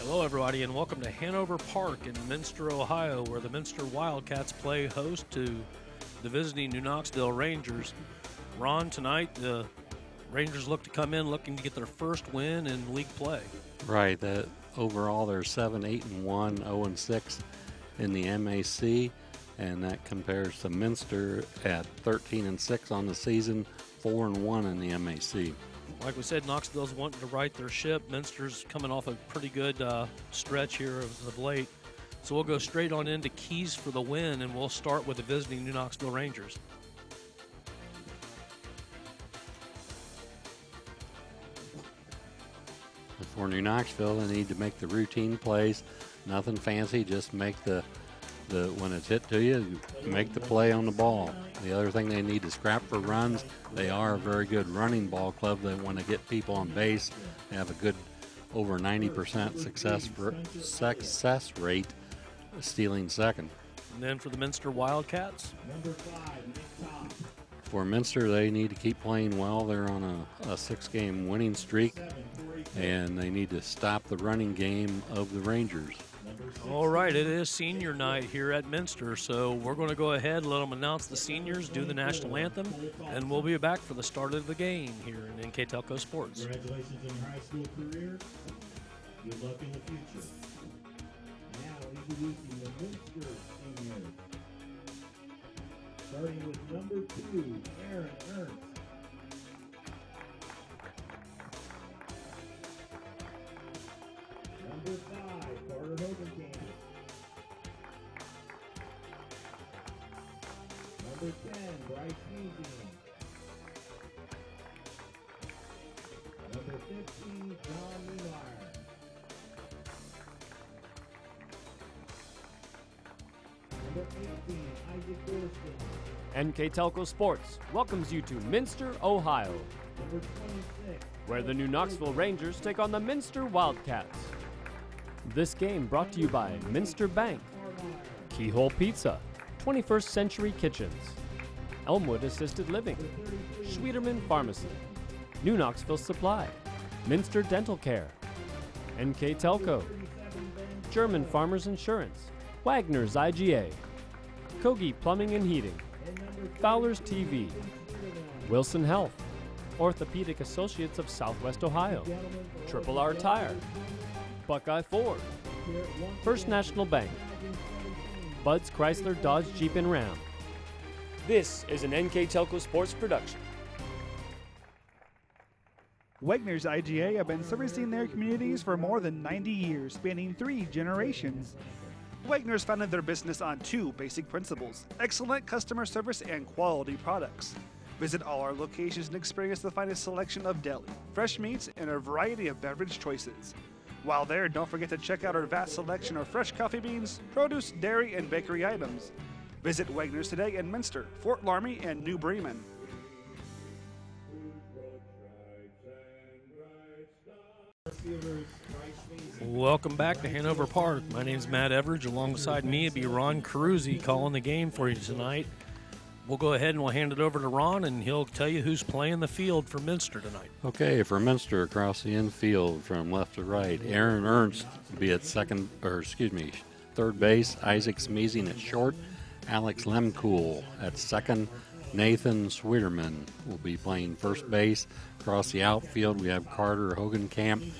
Hello, everybody, and welcome to Hanover Park in Minster, Ohio, where the Minster Wildcats play host to the visiting New Knoxville Rangers. Ron, tonight the Rangers look to come in looking to get their first win in league play. Right. Overall, they're 7-8-1, 0-6 in the MAC, and that compares to Minster at 13-6 on the season, 4-1 in the MAC. Like we said, Knoxville's wanting to right their ship. Minster's coming off a pretty good stretch here of late. So we'll go straight on into keys for the win, and we'll start with the visiting New Knoxville Rangers. For New Knoxville, they need to make the routine plays. Nothing fancy, just make the when it's hit to you, make the play on the ball. The other thing they need to scrap for runs. They are a very good running ball club. They want to get people on base. They have a good over 90% success rate stealing second. And then for the Minster Wildcats? For Minster, they need to keep playing well. They're on a 6-game winning streak, and they need to stop the running game of the Rangers. All right, it is senior night here at Minster, so we're going to go ahead and let them announce the seniors, do the national anthem, and we'll be back for the start of the game here in NKTelco Sports. Congratulations on your high school career. Good luck in the future. Now introducing the Minster seniors. Starting with number 2, Ernst. Number 5, Bartholomew. Number 10, Schmeezing. Number 15, Niemeyer. Number 18, Dirksen. NKTelco Sports welcomes you to Minster, Ohio, Number 26, where the New Knoxville Rangers take on the Minster Wildcats. This game brought to you by Minster Bank, Keyhole Pizza, 21st Century Kitchens, Elmwood Assisted Living, Schweederman Pharmacy, New Knoxville Supply, Minster Dental Care, NKTelco, German Farmers Insurance, Wagner's IGA, Kogi Plumbing and Heating, Fowler's TV, Wilson Health, Orthopedic Associates of Southwest Ohio, Triple R Tire, Buckeye Ford, First National Bank, Bud's Chrysler Dodge Jeep and Ram. This is an NKTelco Sports production. Wagner's IGA have been servicing their communities for more than 90 years, spanning 3 generations. Wagner's founded their business on 2 basic principles: excellent customer service and quality products. Visit all our locations and experience the finest selection of deli, fresh meats, and a variety of beverage choices. While there, don't forget to check out our vast selection of fresh coffee beans, produce, dairy, and bakery items. Visit Wagner's today in Minster, Fort Laramie, and New Bremen. Welcome back to Hanover Park. My name is Matt Everidge. Alongside me, it'll be Ron Carusi calling the game for you tonight. We'll go ahead and we'll hand it over to Ron, and he'll tell you who's playing the field for Minster tonight. Okay, for Minster, across the infield from left to right, Ernst will be at third base, Isaac Schmeezing at short, Alex Lumkul at second, Nathan Schweederman will be playing first base. Across the outfield, we have Carter Hogenkamp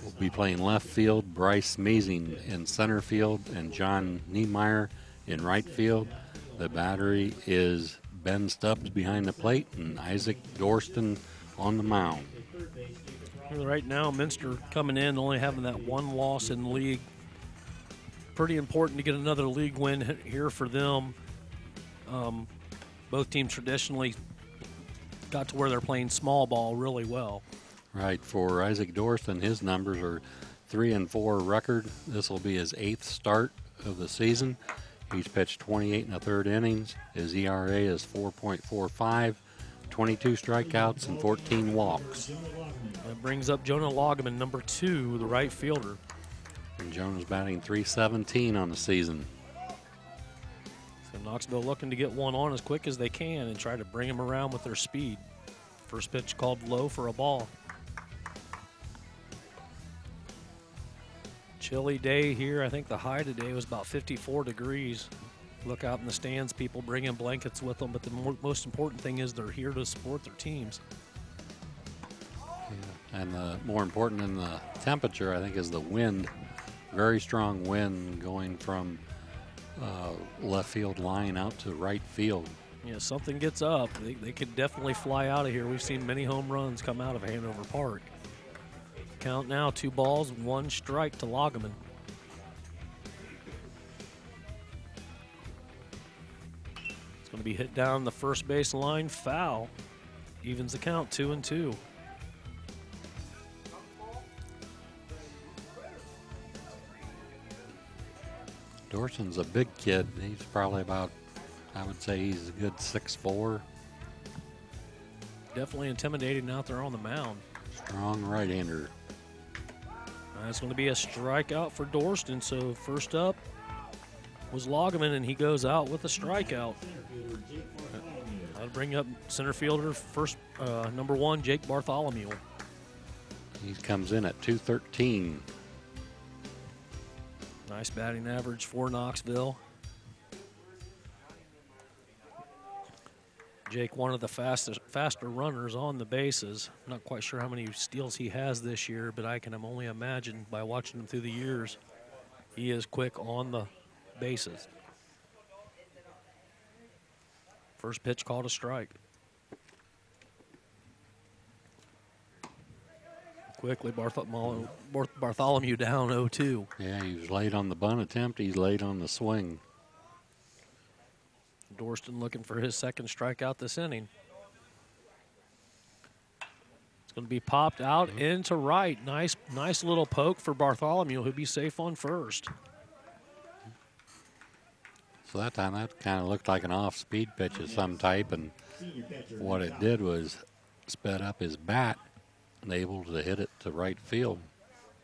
will be playing left field, Bryce Schmeezing in center field, and John Niemeyer in right field. The battery is Ben Stubbs behind the plate and Isaac Dorsten on the mound. Right now, Minster coming in, only having that 1 loss in the league. Pretty important to get another league win here for them. Both teams traditionally got to where they're playing small ball really well. Right, for Isaac Dorsten, his numbers are 3-4 record. This will be his 8th start of the season. He's pitched 28 1/3 innings. His ERA is 4.45, 22 strikeouts, and 14 walks. That brings up Jonah Loggeman, number 2, the right fielder. And Jonah's batting .317 on the season. So Knoxville looking to get one on as quick as they can and try to bring him around with their speed. First pitch called low for a ball. Chilly day here. I think the high today was about 54 degrees. Look out in the stands, people bringing blankets with them, but the most important thing is they're here to support their teams. Yeah. And more important than the temperature, I think, is the wind. Very strong wind going from left field line out to right field. Yeah, something gets up. They could definitely fly out of here. We've seen many home runs come out of Hanover Park. Count now, 2 balls, 1 strike to Lagerman. It's going to be hit down the first base line, foul. Evens the count, 2-2. Dorson's a big kid. He's probably about, I would say he's a good 6'4". Definitely intimidating out there on the mound. Strong right-hander. That's going to be a strikeout for Dorston. So first up was Lagerman, and he goes out with a strikeout. That'll bring up center fielder first, number 1, Jake Bartholomew. He comes in at 213. Nice batting average for Knoxville. Jake, one of the faster runners on the bases. Not quite sure how many steals he has this year, but I can only imagine by watching him through the years, he is quick on the bases. First pitch called a strike. Quickly, Bartholomew down 0-2. Yeah, he was late on the bunt attempt. He's late on the swing. Dorston looking for his second strikeout this inning. It's going to be popped out into right. Nice little poke for Bartholomew, who'll be safe on first. So that time, that kind of looked like an off-speed pitch of some type, and what it did was sped up his bat and able to hit it to right field.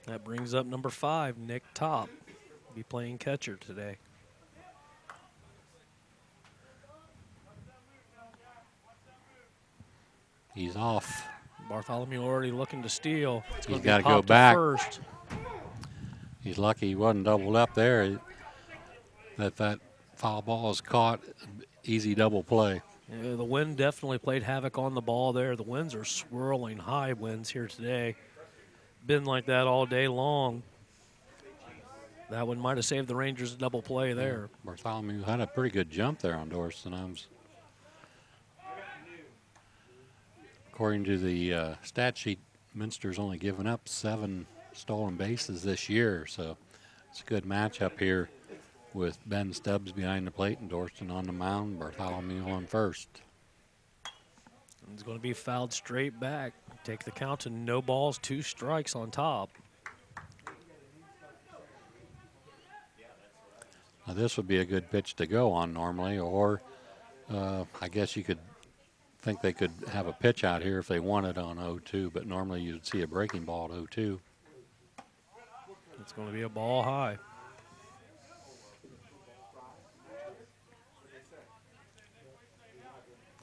That brings up number 5, Nick Top. He'll be playing catcher today. He's off. Bartholomew already looking to steal. He's got to go back. First. He's lucky he wasn't doubled up there. That foul ball is caught. Easy double play. Yeah, the wind definitely played havoc on the ball there. The winds are swirling, high winds here today. Been like that all day long. That one might have saved the Rangers a double play there. Bartholomew had a pretty good jump there on Dorston. According to the stat sheet, Minster's only given up 7 stolen bases this year, so it's a good matchup here with Ben Stubbs behind the plate and Dorston on the mound, Bartholomew on first. It's going to be fouled straight back. Take the count to no balls, 2 strikes on top. Now this would be a good pitch to go on normally, or I guess you could think they could have a pitch out here if they wanted on 0-2, but normally you'd see a breaking ball at 0-2. It's going to be a ball high.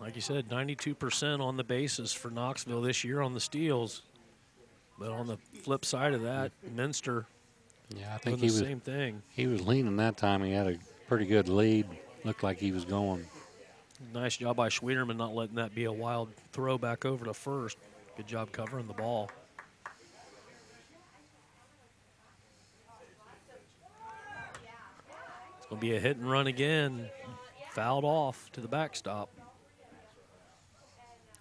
Like you said, 92% on the bases for Knoxville this year on the steals. But on the flip side of that, Minster I think doing the same thing. He was leaning that time. He had a pretty good lead. Looked like he was going. Nice job by Schwederman not letting that be a wild throw back over to first. Good job covering the ball. It's going to be a hit and run again. Fouled off to the backstop.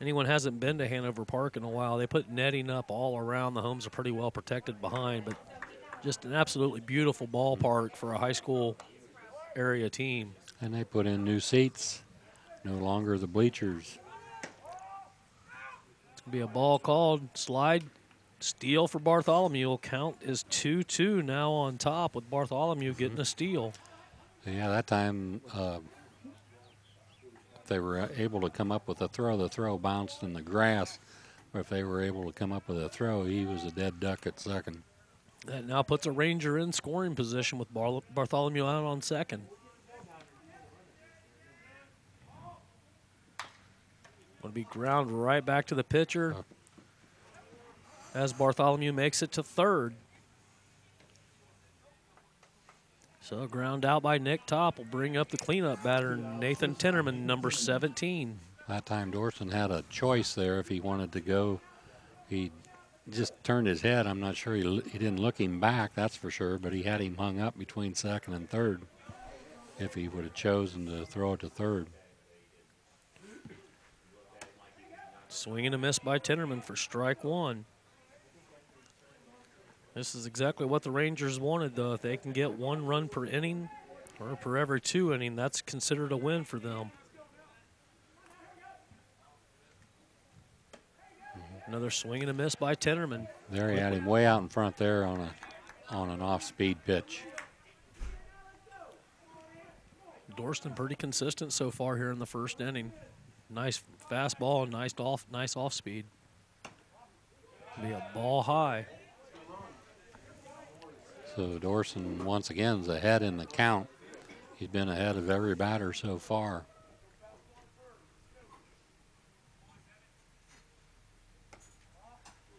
Anyone hasn't been to Hanover Park in a while, they put netting up all around. The homes are pretty well protected behind, but just an absolutely beautiful ballpark for a high school area team. And they put in new seats. No longer the bleachers. It's going to be a ball called. Slide, steal for Bartholomew. Count is 2-2 now on top with Bartholomew getting a steal. Yeah, that time if they were able to come up with a throw, the throw bounced in the grass. Or if they were able to come up with a throw, he was a dead duck at second. That now puts a Ranger in scoring position with Bartholomew out on second. Going to be ground right back to the pitcher as Bartholomew makes it to third. So a ground out by Nick Top will bring up the cleanup batter, Nathan Tinnerman, number 17. That time Dorson had a choice there if he wanted to go. He just turned his head. I'm not sure he didn't look him back, that's for sure, but he had him hung up between second and third if he would have chosen to throw it to third. Swing and a miss by Tinnerman for strike one. This is exactly what the Rangers wanted, though. If they can get 1 run per inning or per every 2 inning, that's considered a win for them. Another swing and a miss by Tinnerman. There he had him way out in front there on an off-speed pitch. Dorston pretty consistent so far here in the first inning. Nice fastball and nice off speed. Be a ball high. So Dorson once again is ahead in the count. He's been ahead of every batter so far.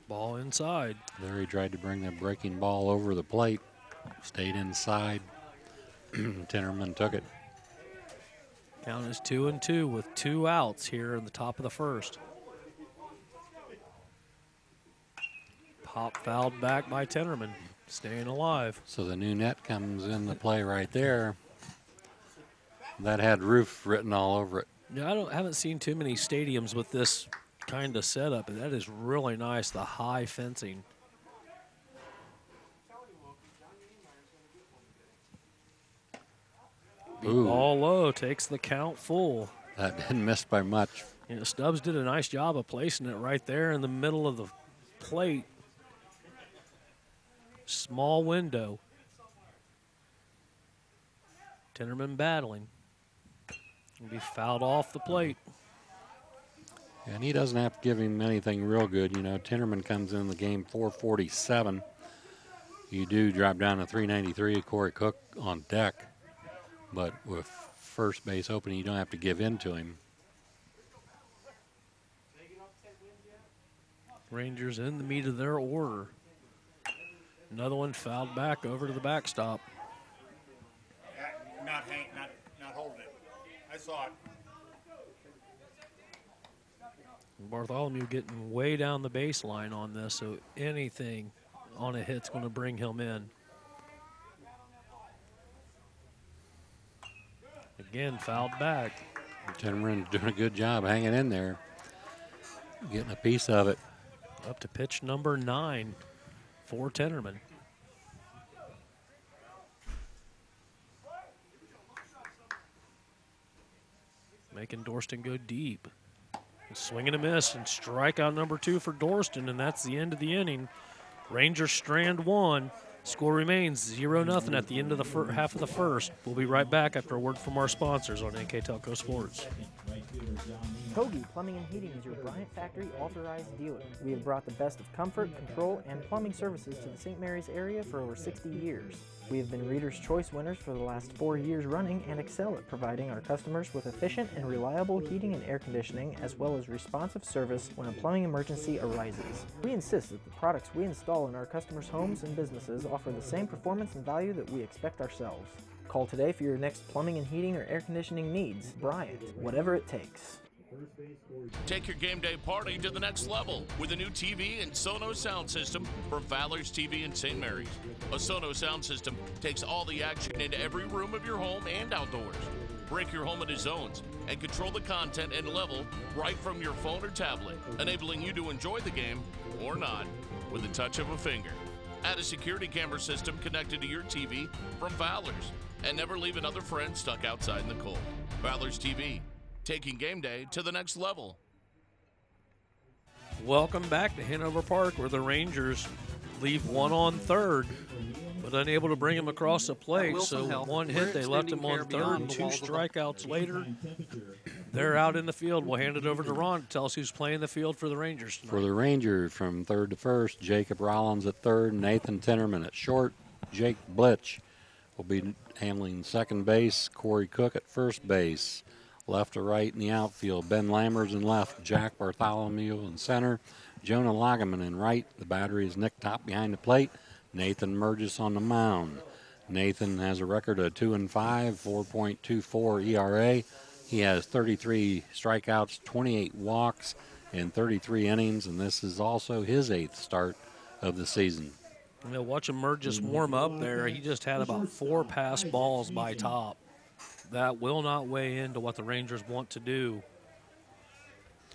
Ball inside. There he tried to bring the breaking ball over the plate. Stayed inside. Tinnerman took it. Count is 2-2 with 2 outs here in the top of the first. Pop fouled back by Tinnerman, staying alive. So the new net comes into play right there. That had roof written all over it. Yeah, I haven't seen too many stadiums with this kind of setup, but that is really nice, the high fencing. Ooh. Ball low, takes the count full. That didn't miss by much. You know, Stubbs did a nice job of placing it right there in the middle of the plate. Small window. Tinnerman battling. He'll be fouled off the plate. And he doesn't have to give him anything real good. You know, Tinnerman comes in the game 447. You do drop down to 393, Corey Cook on deck. But with first base open, you don't have to give in to him. Rangers in the meat of their order. Another one fouled back over to the backstop. Not holding it. I saw it. Bartholomew getting way down the baseline on this, so anything on a hit's going to bring him in. Again, fouled back. Tinnerman's doing a good job hanging in there, getting a piece of it. Up to pitch number 9 for Tinnerman. Making Dorston go deep. Swing and a miss, and strikeout number 2 for Dorston, and that's the end of the inning. Rangers strand 1. Score remains 0-0 at the end of the half of the first. We'll be right back after a word from our sponsors on NKTelco Sports. Hoagie Plumbing and Heating is your Bryant Factory authorized dealer. We have brought the best of comfort, control, and plumbing services to the St. Mary's area for over 60 years. We have been Reader's Choice winners for the last 4 years running and excel at providing our customers with efficient and reliable heating and air conditioning, as well as responsive service when a plumbing emergency arises. We insist that the products we install in our customers' homes and businesses offer the same performance and value that we expect ourselves. Call today for your next plumbing and heating or air conditioning needs. Bryant, whatever it takes. Take your game day party to the next level with a new TV and Sonos sound system from Valor's TV in St. Mary's. A Sonos sound system takes all the action into every room of your home and outdoors. Break your home into zones and control the content and level right from your phone or tablet, enabling you to enjoy the game or not with the touch of a finger. Add a security camera system connected to your TV from Valor's, and never leave another friend stuck outside in the cold. Valor's TV, taking game day to the next level. Welcome back to Hanover Park, where the Rangers leave one on third, but unable to bring him across the plate. So one hit, they left him on third. 2 strikeouts later, they're out in the field. We'll hand it over to Ron to tell us who's playing the field for the Rangers tonight. For the Rangers, from third to first, Jacob Rollins at third, Nathan Tinnerman at short, Jake Blitch will be handling second base, Corey Cook at first base. Left to right in the outfield, Ben Lammers in left, Jack Bartholomew in center, Jonah Lagerman in right. The battery is Nick Top behind the plate, Nathan Murgis on the mound. Nathan has a record of 2-5, 4.24 ERA. He has 33 strikeouts, 28 walks, and 33 innings, and this is also his 8th start of the season. You know, watch him Murgis warm up there. He just had about 4 pass balls by Top. That will not weigh into what the Rangers want to do.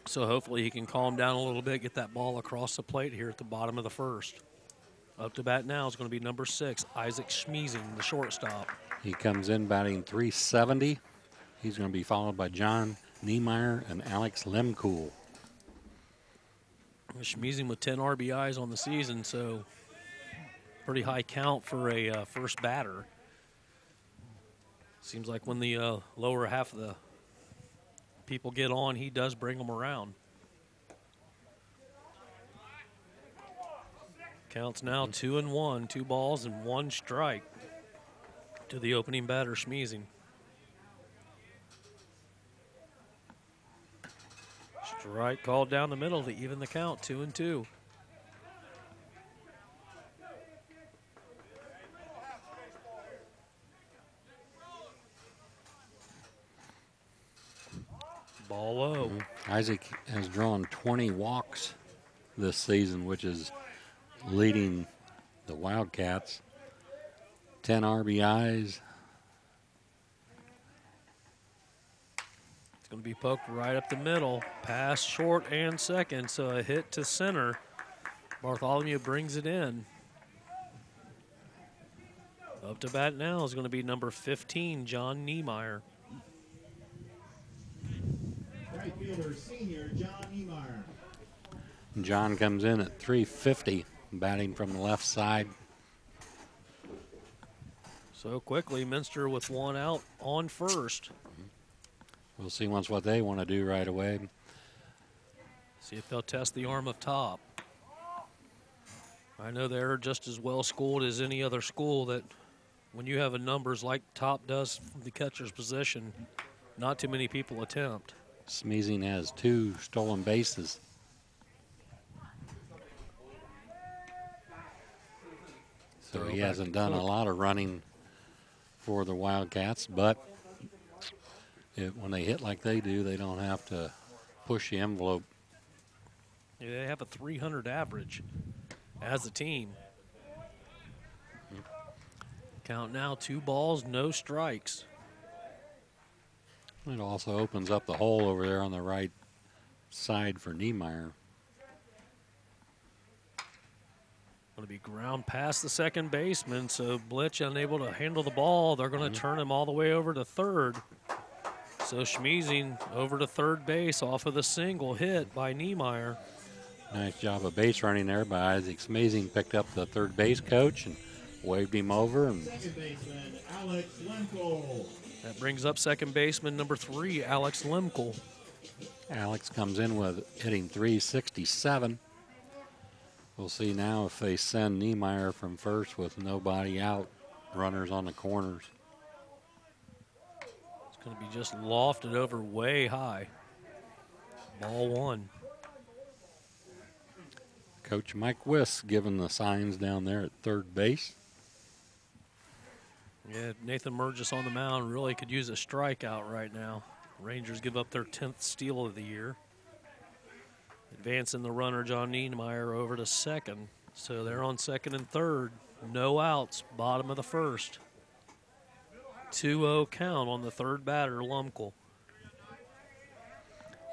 So hopefully he can calm down a little bit, get that ball across the plate here at the bottom of the first. Up to bat now is going to be number 6, Isaac Schmeezing, the shortstop. He comes in batting .370. He's going to be followed by John Niemeyer and Alex Lumkul. Schmeezing with 10 RBIs on the season, so pretty high count for a first batter. Seems like when the lower half of the people get on, he does bring them around. Counts now 2-1, 2 balls and 1 strike to the opening batter, Schmeezing. Strike called down the middle to even the count, 2-2. Ball low. Isaac has drawn 20 walks this season, which is leading the Wildcats. 10 RBIs. It's going to be poked right up the middle. Pass short and second, so a hit to center. Bartholomew brings it in. Up to bat now is going to be number 15, John Niemeyer. Right fielder, senior John Niemeyer. John comes in at .350, batting from the left side. So quickly, Minster with 1 out on first. We'll see once what they want to do right away. See if they'll test the arm of Top. I know they're just as well schooled as any other school that when you have a numbers like Top does from the catcher's position, not too many people attempt. Schmeezing has 2 stolen bases. So he hasn't done a lot of running for the Wildcats, but when they hit like they do, they don't have to push the envelope. Yeah, they have a 300 average as a team. Count now 2 balls, no strikes. It also opens up the hole over there on the right side for Niemeyer. Going to be ground past the second baseman, so Blitch unable to handle the ball. They're going to turn him all the way over to third. So Schmeezing over to third base off of the single hit by Niemeyer. Nice job of base running there by Isaac Schmeezing. Picked up the third base coach and waved him over. And Second baseman, Alex Lumkul. That brings up second baseman number 3, Alex Lumkul. Alex comes in with hitting .367. We'll see now if they send Niemeyer from first with nobody out, runners on the corners. It's going to be just lofted over way high. Ball 1. Coach Mike Wiss giving the signs down there at third base. Yeah, Nathan Murgis on the mound really could use a strikeout right now. Rangers give up their 10th steal of the year. Advancing the runner, John Niemeyer, over to second. So they're on second and third. No outs, bottom of the first. 2-0 count on the third batter, Lumkul.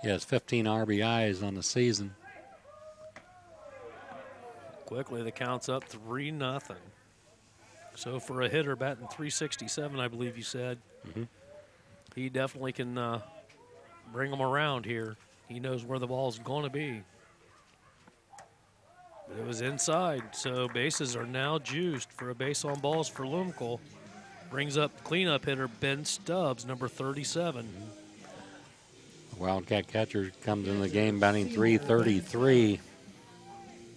He has 15 RBIs on the season. Quickly, the count's up 3-0. So for a hitter batting .367, I believe you said, he definitely can bring them around here. He knows where the ball's going to be. But it was inside, so bases are now juiced for a base on balls for Lumkul. Brings up cleanup hitter Ben Stubbs, number 37. Wildcat catcher comes in the game batting .333.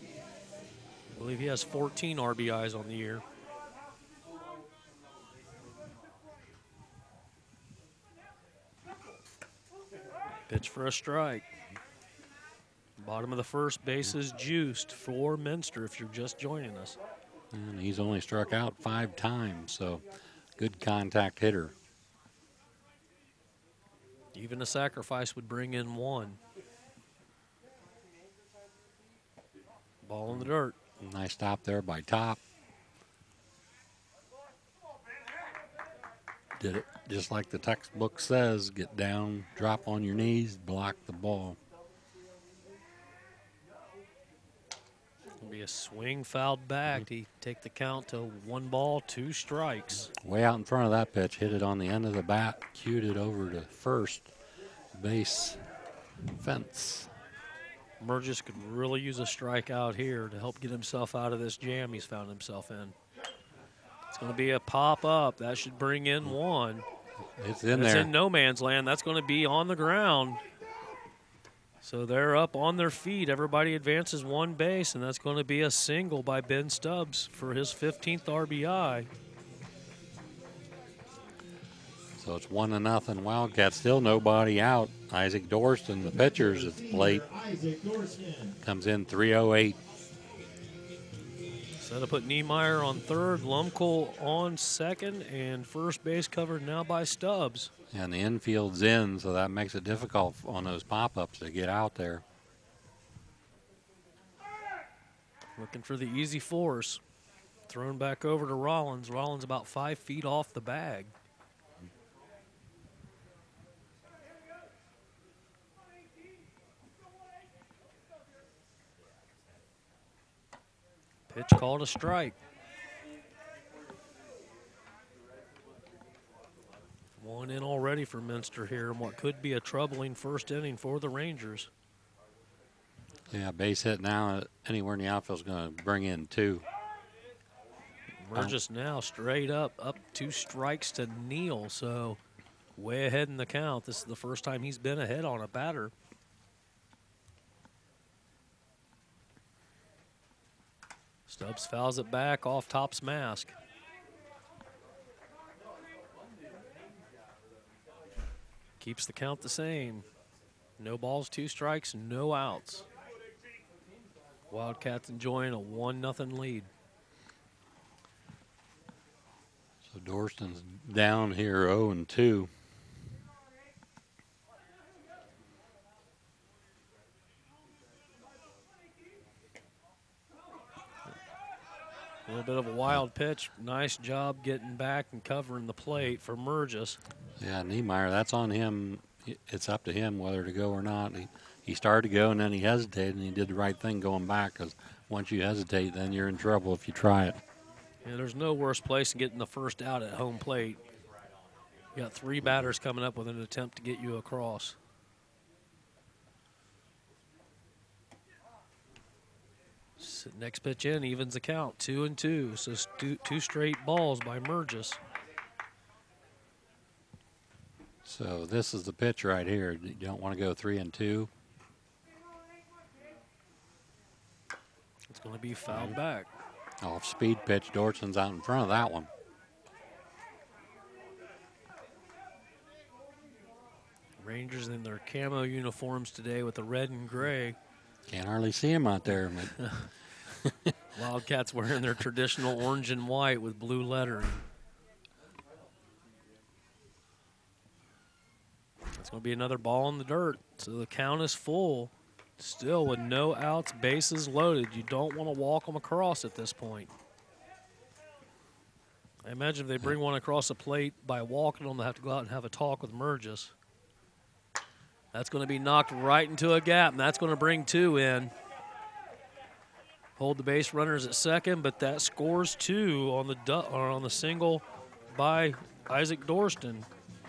I believe he has 14 RBIs on the year. Pitch for a strike. Bottom of the first, base is juiced for Minster if you're just joining us. And he's only struck out 5 times, so good contact hitter. Even a sacrifice would bring in 1. Ball in the dirt. Nice stop there by Top. Did it just like the textbook says, get down, drop on your knees, block the ball. It'll be a swing fouled back. He take the count to 1 ball, 2 strikes. Way out in front of that pitch, hit it on the end of the bat, cued it over to first base fence. Burgess could really use a strikeout here to help get himself out of this jam he's found himself in. It's going to be a pop-up. That should bring in 1. It's in It's there. in no man's land. That's going to be on the ground. So they're up on their feet. Everybody advances 1 base, and that's going to be a single by Ben Stubbs for his 15th RBI. So it's 1-0 Wildcats. Still nobody out. Isaac Dorsten, the pitcher's at the plate. Comes in 3:08. So to put Niemeyer on third, Lumkul on second, and first base covered now by Stubbs. And the infield's in, so that makes it difficult on those pop-ups to get out there. Looking for the easy force. Thrown back over to Rollins. Rollins about 5 feet off the bag. Pitch called a strike. 1 in already for Minster here in what could be a troubling first inning for the Rangers. Yeah, base hit now anywhere in the outfield is going to bring in 2. Burgess now straight up 2 strikes to Neal, so way ahead in the count. This is the first time he's been ahead on a batter. Stubbs fouls it back off Top's mask. Keeps the count the same. No balls, 2 strikes, no outs. Wildcats enjoying a 1-0 lead. So Dorsten's down here 0-2. A little bit of a wild pitch. Nice job getting back and covering the plate for Burgess. Yeah, Niemeyer, that's on him. It's up to him whether to go or not. He started to go, and then he hesitated, and he did the right thing going back, because once you hesitate, then you're in trouble if you try it. Yeah, there's no worse place than getting the first out at home plate. You got 3 batters coming up with an attempt to get you across. Next pitch in evens the count, 2-2. So 2 straight balls by Burgess. So this is the pitch right here. You don't want to go 3-2. It's going to be fouled back. Off speed pitch. Dorsen's out in front of that one. Rangers in their camo uniforms today with the red and gray. Can't hardly see him out there. Wildcats wearing their traditional orange and white with blue lettering. It's going to be another ball in the dirt. So the count is full. Still with no outs, bases loaded. You don't want to walk them across at this point. I imagine if they bring one across the plate by walking them, they'll have to go out and have a talk with Burgess. That's going to be knocked right into a gap, and that's going to bring 2 in. Hold the base runners at second, but that scores 2 on the single by Isaac Dorsten.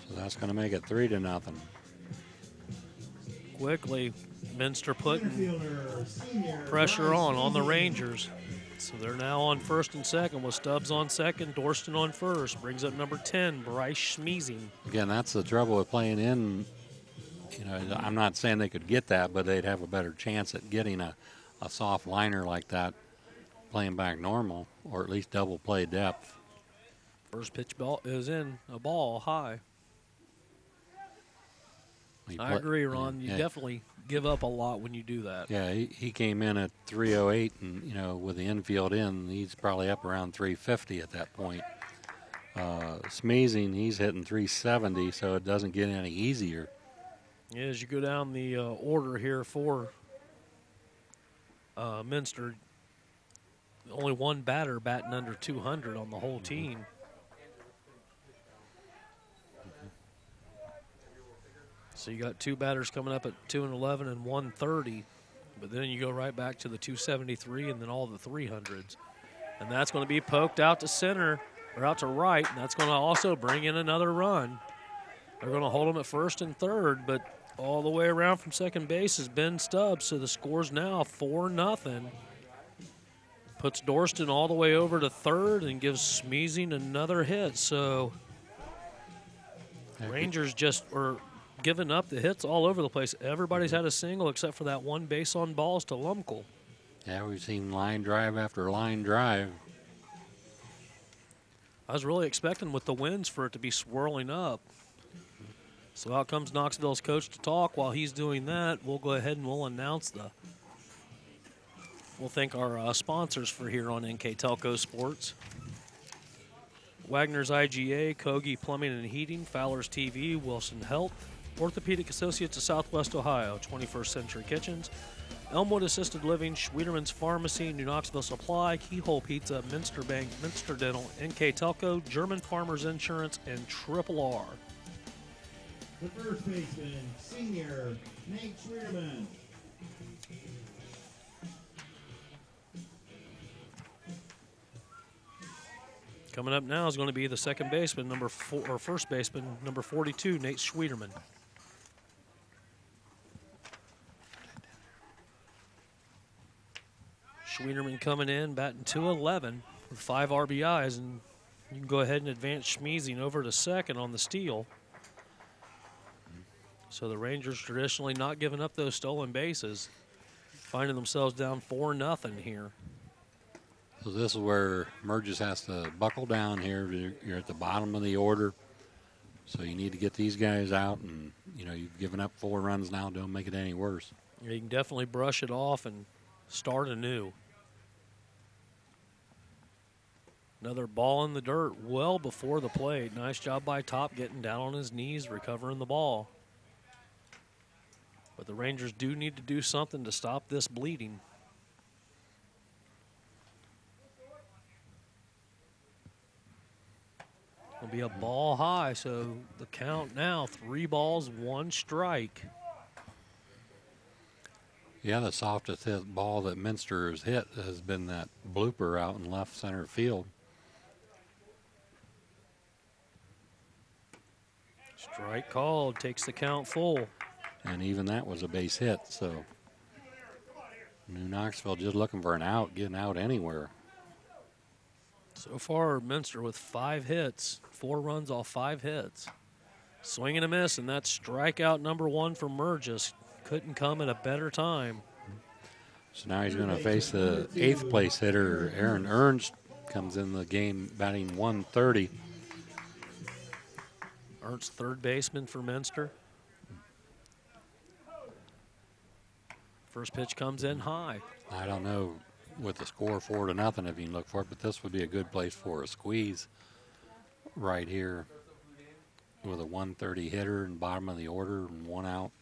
So that's going to make it 3-0. Quickly, Minster putting pressure on the Rangers. So they're now on first and second with Stubbs on second, Dorsten on first. Brings up number 10, Bryce Schmeezing. Again, that's the trouble with playing in. You know, I'm not saying they could get that, but they'd have a better chance at getting a soft liner like that playing back normal, or at least double play depth. First pitch ball is in, a ball high. I agree, Ron. You definitely give up a lot when you do that. Yeah, he came in at 308, and with the infield in, he's probably up around 350 at that point. Schmeezing, he's hitting 370, so it doesn't get any easier. Yeah, as you go down the order here for Minster, only one batter batting under 200 on the whole team. So you got two batters coming up at 211 and 130, but then you go right back to the 273 and then all the 300s. And that's going to be poked out to center or out to right, and that's going to also bring in another run. They're going to hold him at first and third, but all the way around from second base is Ben Stubbs, so the score's now 4-0. Puts Dirksen all the way over to third and gives Schmeezing another hit. So Rangers just are giving up the hits all over the place. Everybody's had a single except for that one base on balls to Lumkul. Yeah, we've seen line drive after line drive. I was really expecting with the winds for it to be swirling up. So out comes Knoxville's coach to talk. While he's doing that, we'll go ahead and we'll announce we'll thank our sponsors for here on NKTelco Sports. Wagner's IGA, Kogi Plumbing and Heating, Fowler's TV, Wilson Health, Orthopedic Associates of Southwest Ohio, 21st Century Kitchens, Elmwood Assisted Living, Schwederman's Pharmacy, New Knoxville Supply, Keyhole Pizza, Minster Bank, Minster Dental, NKTelco, German Farmers Insurance, and Triple R. The first baseman, senior Nate Schwederman. Coming up now is going to be the second baseman, first baseman, number 42, Nate Schwederman. Schwederman coming in, batting .211 with 5 RBIs, and you can go ahead and advance Schmeezing over to second on the steal. So the Rangers traditionally not giving up those stolen bases, finding themselves down 4-0 here. So this is where Merges has to buckle down here. You're at the bottom of the order, so you need to get these guys out, and you've given up 4 runs now. Don't make it any worse. Yeah, you can definitely brush it off and start anew. Another ball in the dirt well before the plate. Nice job by Top getting down on his knees, recovering the ball. But the Rangers do need to do something to stop this bleeding. It'll be a ball high, so the count now, 3 balls, 1 strike. Yeah, the softest hit ball that Minster has hit has been that blooper out in left center field. Strike called, takes the count full. And even that was a base hit, so New Knoxville just looking for an out, getting out anywhere. So far, Minster with 5 hits, 4 runs off 5 hits. Swing and a miss, and that's strikeout number 1 for Merges. Couldn't come at a better time. So now he's going to face the 8th place hitter, Ernst, comes in the game batting 130. Ernst, third baseman for Minster. First pitch comes in high. I don't know with the score 4-0 if you can look for it, but this would be a good place for a squeeze right here with a 130 hitter in bottom of the order and 1 out.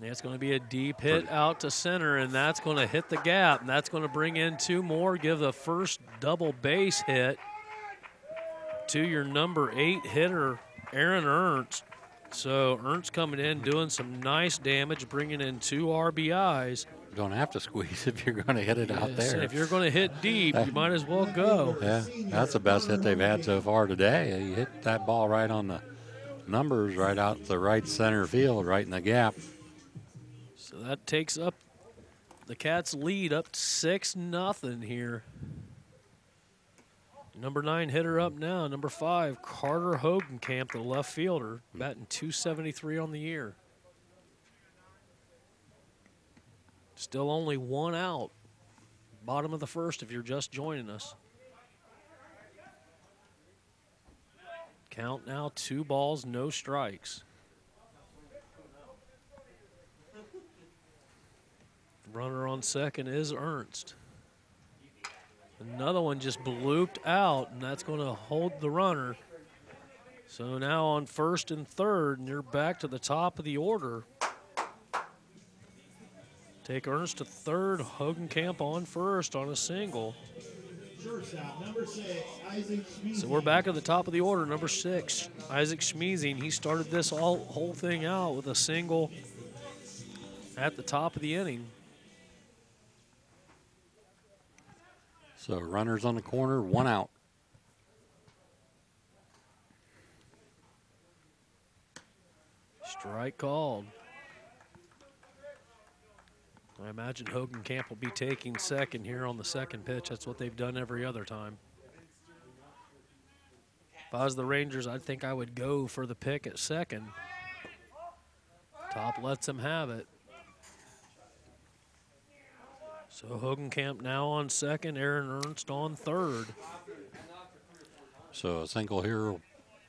Yeah, it's going to be a deep hit out to center, and that's going to hit the gap, and that's going to bring in 2 more, give the first double base hit to your number 8 hitter, Ernst. So Ernst coming in, doing some nice damage, bringing in 2 RBIs. You don't have to squeeze if you're going to hit it out there. If you're going to hit deep, you might as well go. Yeah, that's the best hit they've had so far today. You hit that ball right on the numbers, right out the right center field, right in the gap. So that takes up the Cats' lead up 6-0 here. Number 9 hitter up now, number 5, Carter Hogenkamp, the left fielder, batting .273 on the year. Still only 1 out. Bottom of the first if you're just joining us. Count now 2 balls, no strikes. Runner on second is Ernst. Another one just blooped out, and that's going to hold the runner. So now on first and third, and you're back to the top of the order. Take Ernst to third, Hogenkamp on first on a single. Shortstop, number 6, Isaac Schmeezing. So we're back at the top of the order, number 6, Isaac Schmeezing. He started this whole thing out with a single at the top of the inning. So runners on the corner, 1 out. Strike called. I imagine Hogenkamp will be taking second here on the second pitch. That's what they've done every other time. If I was the Rangers, I think I would go for the pick at second. Top lets him have it. So Hogenkamp now on second, Aaron Ernst on third. So a single here will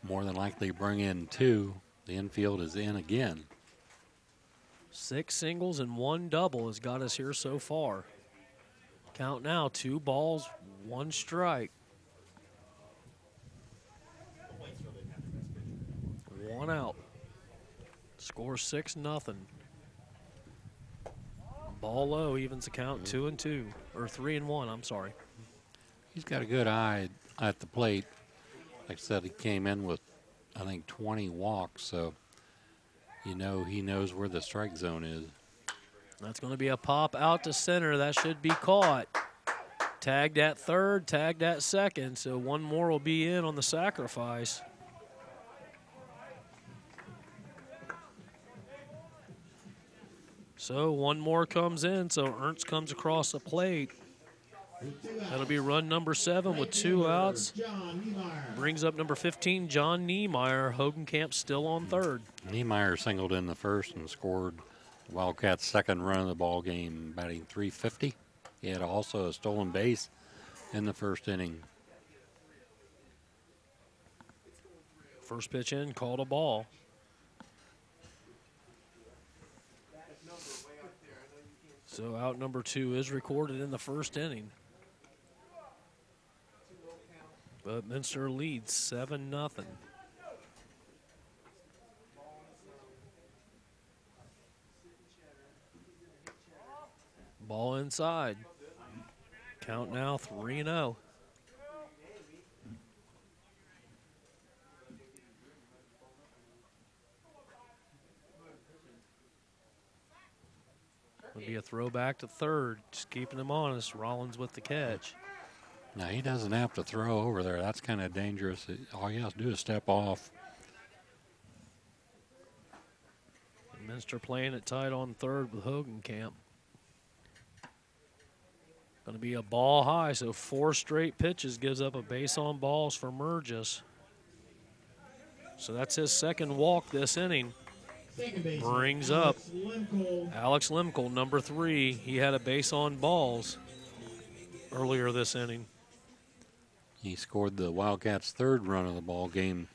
more than likely bring in 2. The infield is in again. 6 singles and 1 double has got us here so far. Count now, 2 balls, 1 strike. 1 out. Score 6-0. Ball low, evens the count 2-2, or 3-1, I'm sorry. He's got a good eye at the plate. Like I said, he came in with, I think, 20 walks, so you know he knows where the strike zone is. That's going to be a pop out to center. That should be caught. Tagged at third, tagged at second, so 1 more will be in on the sacrifice. So 1 more comes in, so Ernst comes across the plate. That'll be run number 7 with 2 outs. Brings up number 15, John Niemeyer. Hogenkamp still on third. Niemeyer singled in the first and scored Wildcats' second run of the ball game, batting .350. He had also a stolen base in the first inning. First pitch in, called a ball. So out number 2 is recorded in the first inning. But Minster leads 7-0. Ball inside. Count now 3-0. It'll be a throwback to third, just keeping him honest. Rollins with the catch. Now, he doesn't have to throw over there. That's kind of dangerous. All he has to do is step off. Minster playing it tight on third with Hogenkamp. Going to be a ball high, so 4 straight pitches gives up a base on balls for Mergis. So that's his second walk this inning. Brings up Alex Lumkul, number 3. He had a base on balls earlier this inning. He scored the Wildcats' third run of the ball game.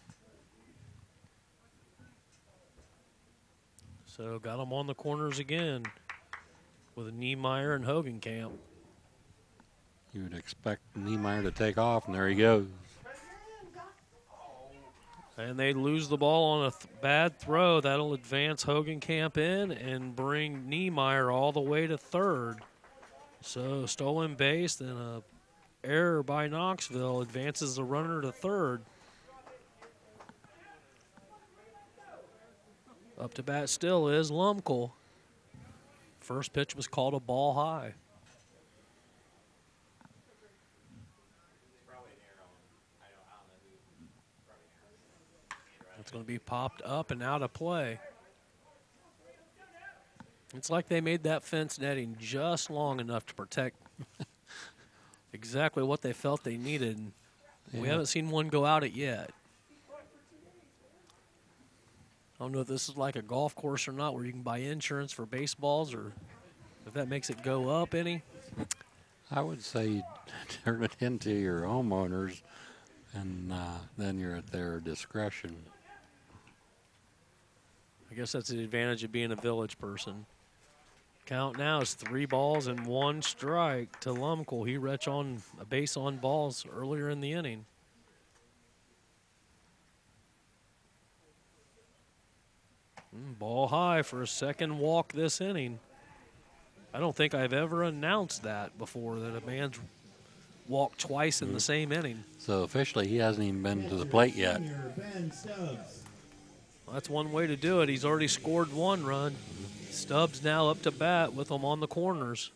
So got him on the corners again with Niemeyer and Hogenkamp. You would expect Niemeyer to take off, and there he goes. And they lose the ball on a bad throw. That'll advance Hogenkamp in and bring Niemeyer all the way to third. So stolen base, then a error by Knoxville advances the runner to third. Up to bat still is Lumkul. First pitch was called a ball high. It's going to be popped up and out of play. It's like they made that fence netting just long enough to protect exactly what they felt they needed. Yeah. We haven't seen one go out it yet. I don't know if this is like a golf course or not where you can buy insurance for baseballs or if that makes it go up any. I would say turn it into your homeowners and then you're at their discretion. I guess that's the advantage of being a village person. Count now is 3 balls and 1 strike to Lumkul. He reached on a base on balls earlier in the inning. Ball high for a second walk this inning. I don't think I've ever announced that before, that a man's walked twice in the same inning. So officially, he hasn't even been to the plate yet. Well, that's one way to do it. He's already scored 1 run. Stubbs now up to bat with them on the corners.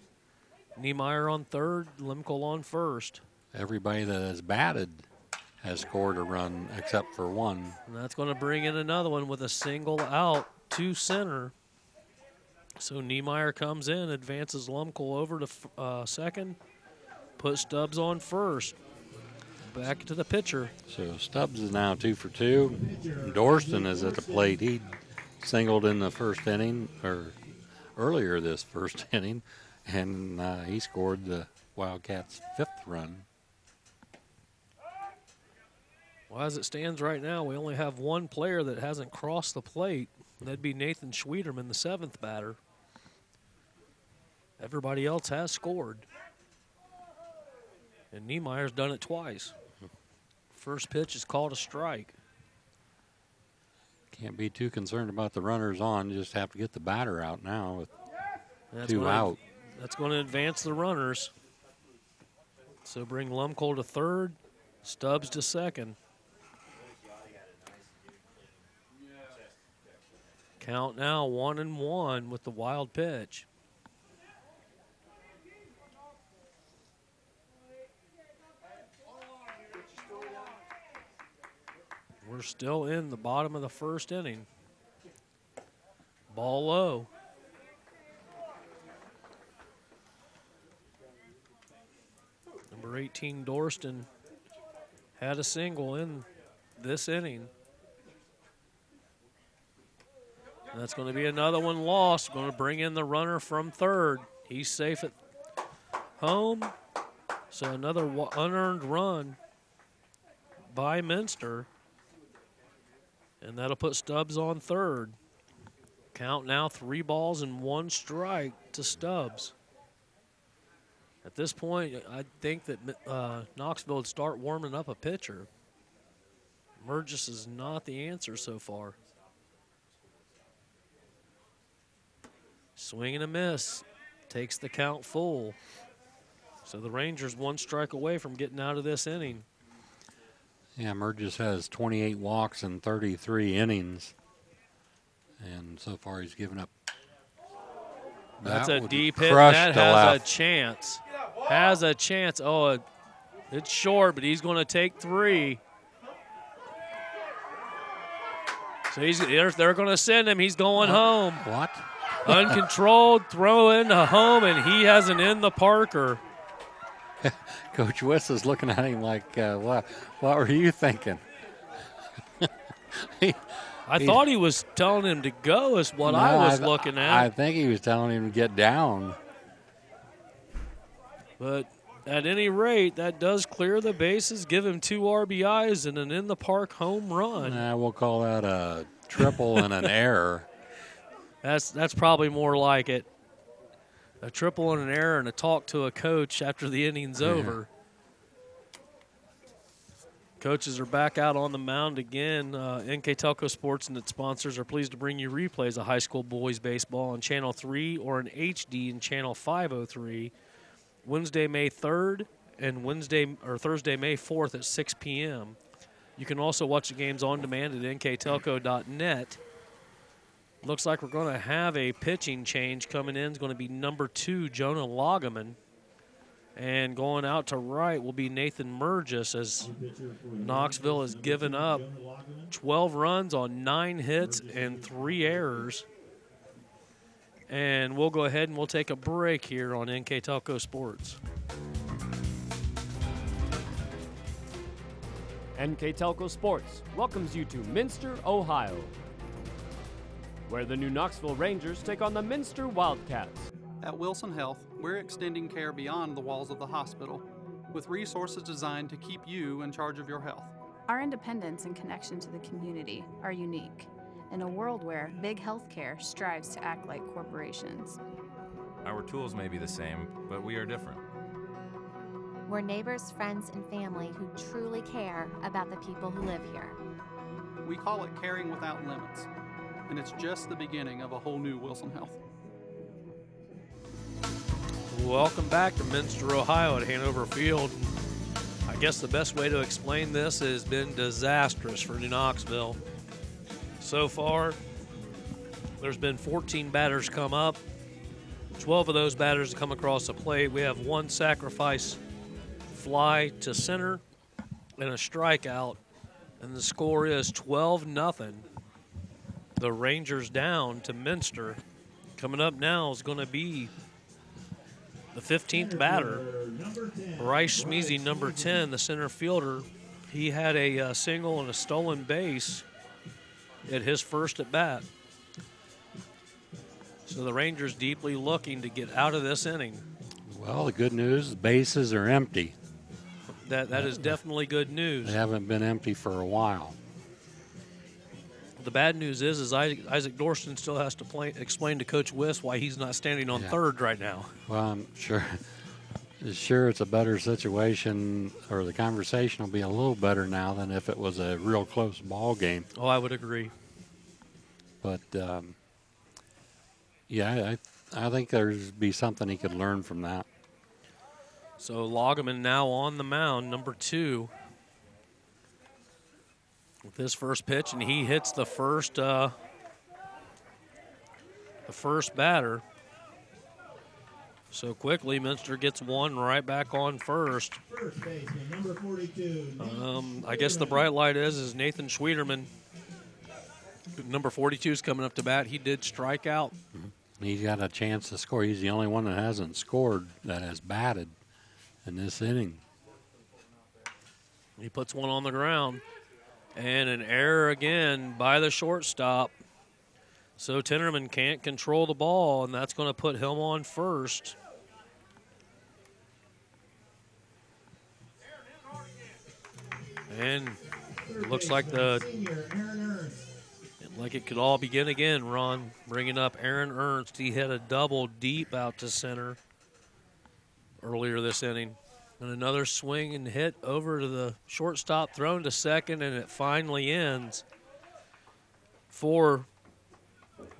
Niemeyer on third, Lumkul on first. Everybody that has batted has scored a run except for 1. And that's going to bring in another one with a single out to center. So Niemeyer comes in, advances Lumkul over to second, puts Stubbs on first. Back to the pitcher. So Stubbs is now 2 for 2. Dirksen is at the plate. He singled in the first inning, or earlier this first inning, and he scored the Wildcats' 5th run. Well, as it stands right now, we only have 1 player that hasn't crossed the plate. That'd be Nathan Schweederman, the 7th batter. Everybody else has scored. And Niemeyer's done it twice. First pitch is called a strike. Can't be too concerned about the runners on. Just have to get the batter out now with 2 out. That's going to advance the runners. So bring Lumkul to third, Stubbs to second. Count now 1-1 with the wild pitch. We're still in the bottom of the first inning. Ball low. Number 18, Dirksen, had a single in this inning. And that's going to be another one lost. Going to bring in the runner from third. He's safe at home. So another unearned run by Minster. And that'll put Stubbs on third. Count now 3 balls and 1 strike to Stubbs. At this point, I think that Knoxville would start warming up a pitcher. Mergis is not the answer so far. Swing and a miss. Takes the count full. So the Rangers 1 strike away from getting out of this inning. Yeah, Mergis has 28 walks in 33 innings. And so far he's given up. That's a deep hit. That has a chance. Has a chance. Oh, it's short, but he's going to take 3. So they're going to send him. He's going home. What? Uncontrolled throw into home, and he has an in the Parker. Coach Wiss is looking at him like, what were you thinking? I thought he was telling him to go is what I was looking at. I think he was telling him to get down. But at any rate, that does clear the bases, give him 2 RBIs and an in-the-park home run. We'll call that a triple and an error. That's probably more like it. A triple and an error and a talk to a coach after the inning's over. Coaches are back out on the mound again. NKTelco Sports and its sponsors are pleased to bring you replays of high school boys baseball on Channel 3 or in HD in Channel 503. Wednesday, May 3rd and Thursday, May 4th at 6 p.m. You can also watch the games on demand at nktelco.net. Looks like we're going to have a pitching change coming in. It's going to be number 2, Jonah Loggeman. And going out to right will be Nathan Mergis, as Knoxville has given up 12 runs on 9 hits and 3 errors. And we'll go ahead and we'll take a break here on NKTelco Sports. NKTelco Sports welcomes you to Minster, Ohio, where the new Knoxville Rangers take on the Minster Wildcats. At Wilson Health, we're extending care beyond the walls of the hospital, with resources designed to keep you in charge of your health. Our independence and connection to the community are unique in a world where big healthcare strives to act like corporations. Our tools may be the same, but we are different. We're neighbors, friends, and family who truly care about the people who live here. We call it caring without limits, and it's just the beginning of a whole new Wilson Health. Welcome back to Minster, Ohio at Hanover Field. I guess the best way to explain this has been disastrous for New Knoxville. So far, there's been 14 batters come up. 12 of those batters come across the plate. We have one sacrifice fly to center and a strikeout, and the score is 12-0. The Rangers down to Minster. Coming up now is going to be the 15th batter, Bryce Schmeezing, number 10, the center fielder. He had a single and a stolen base at his first at bat. So the Rangers deeply looking to get out of this inning. Well, the good news, the bases are empty. That is definitely good news. They haven't been empty for a while. The bad news is Isaac Dorson still has to explain to Coach Wiss why he's not standing on third right now. Well, I'm sure it's a better situation, or the conversation will be a little better now than if it was a real close ball game. Oh, I would agree. But, yeah, I think there's be something he could learn from that. So Loggeman now on the mound, number 2. With his first pitch, and he hits the first batter. So quickly, Minster gets one right back on first. First baseman, number 42. I guess the bright light is Nathan Schwederman. Number 42 is coming up to bat. He did strike out. Mm-hmm. He's got a chance to score. He's the only one that hasn't scored that has batted in this inning. He puts one on the ground. And an error again by the shortstop. So Tinnerman can't control the ball, and that's going to put him on first. And it looks like it could all begin again, Ron. Bringing up Aaron Ernst. He hit a double deep out to center earlier this inning. And another swing and hit over to the shortstop, thrown to second, and it finally ends for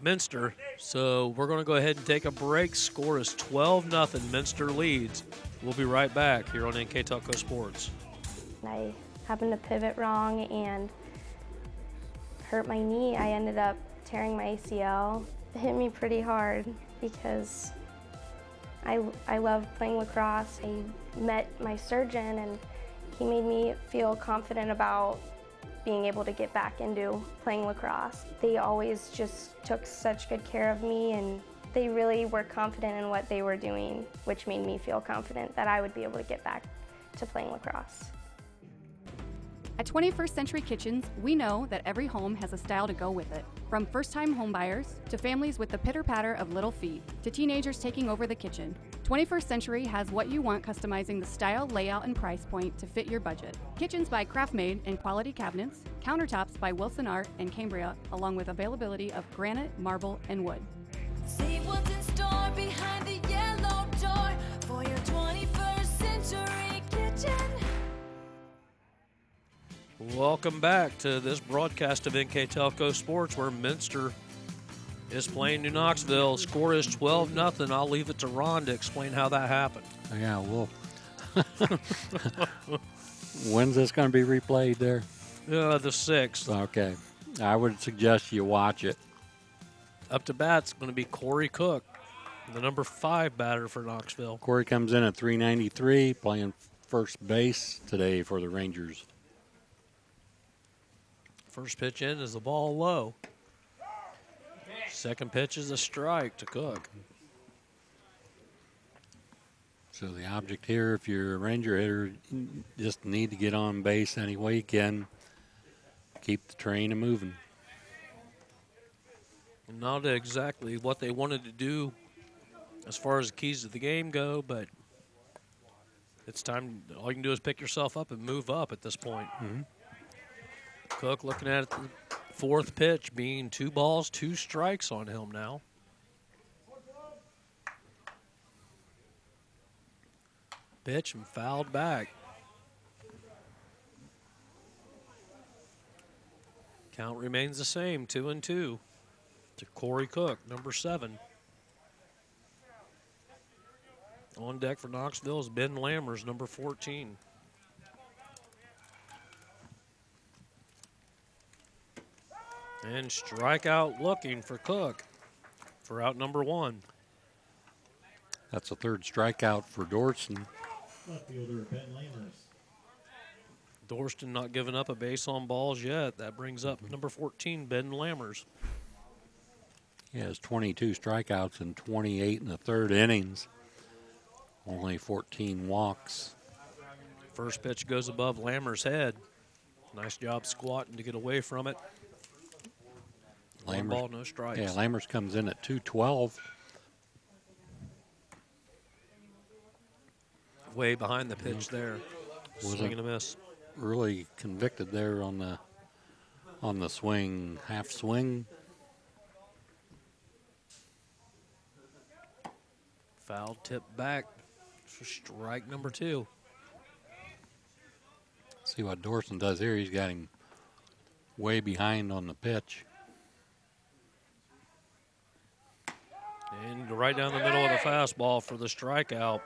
Minster. So we're going to go ahead and take a break. Score is 12-0. Minster leads. We'll be right back here on NKTelco Sports. I happened to pivot wrong and hurt my knee. I ended up tearing my ACL. It hit me pretty hard because I love playing lacrosse. I met my surgeon and he made me feel confident about being able to get back into playing lacrosse. They always just took such good care of me, and they really were confident in what they were doing, which made me feel confident that I would be able to get back to playing lacrosse. At 21st Century Kitchens, we know that every home has a style to go with it. From first-time homebuyers to families with the pitter-patter of little feet to teenagers taking over the kitchen, 21st Century has what you want, customizing the style, layout, and price point to fit your budget. Kitchens by Craftmade and quality cabinets, countertops by Wilson Art and Cambria, along with availability of granite, marble, and wood. See what's in store behind the yellow door for your 21st Century Kitchen. Welcome back to this broadcast of NKTelco Sports, where Minster is playing New Knoxville. Score is 12-0. I'll leave it to Ron to explain how that happened. Yeah, well, when's this going to be replayed there? The 6th. Okay. I would suggest you watch it. Up to bat's going to be Corey Cook, the number 5 batter for Knoxville. Corey comes in at .393, playing first base today for the Rangers. First pitch in is the ball low. Second pitch is a strike to Cook. So the object here, if you're a Ranger hitter, you just need to get on base any way you can. Keep the train moving. Not exactly what they wanted to do as far as the keys to the game go, but it's time. All you can do is pick yourself up and move up at this point. Mm-hmm. Cook looking at the 4th pitch being 2 balls, 2 strikes on him now. pitch and fouled back. Count remains the same, 2-2 to Corey Cook, number 7. On deck for Knoxville is Ben Lammers, number 14. And strikeout looking for Cook for out number 1. That's a third strikeout for Dirksen. Left fielder Ben Lammers. Dirksen not giving up a base on balls yet. That brings up number 14, Ben Lammers. He has 22 strikeouts and 28 in the third innings. Only 14 walks. First pitch goes above Lammers' head. Nice job squatting to get away from it. One ball, no strikes. Yeah, Lammers comes in at 212. Way behind the pitch there. Swing and a miss. Really convicted there on the swing, half swing. Foul tip back for strike number 2. See what Dirksen does here. He's got him way behind on the pitch. And right down the middle of the fastball for the strikeout.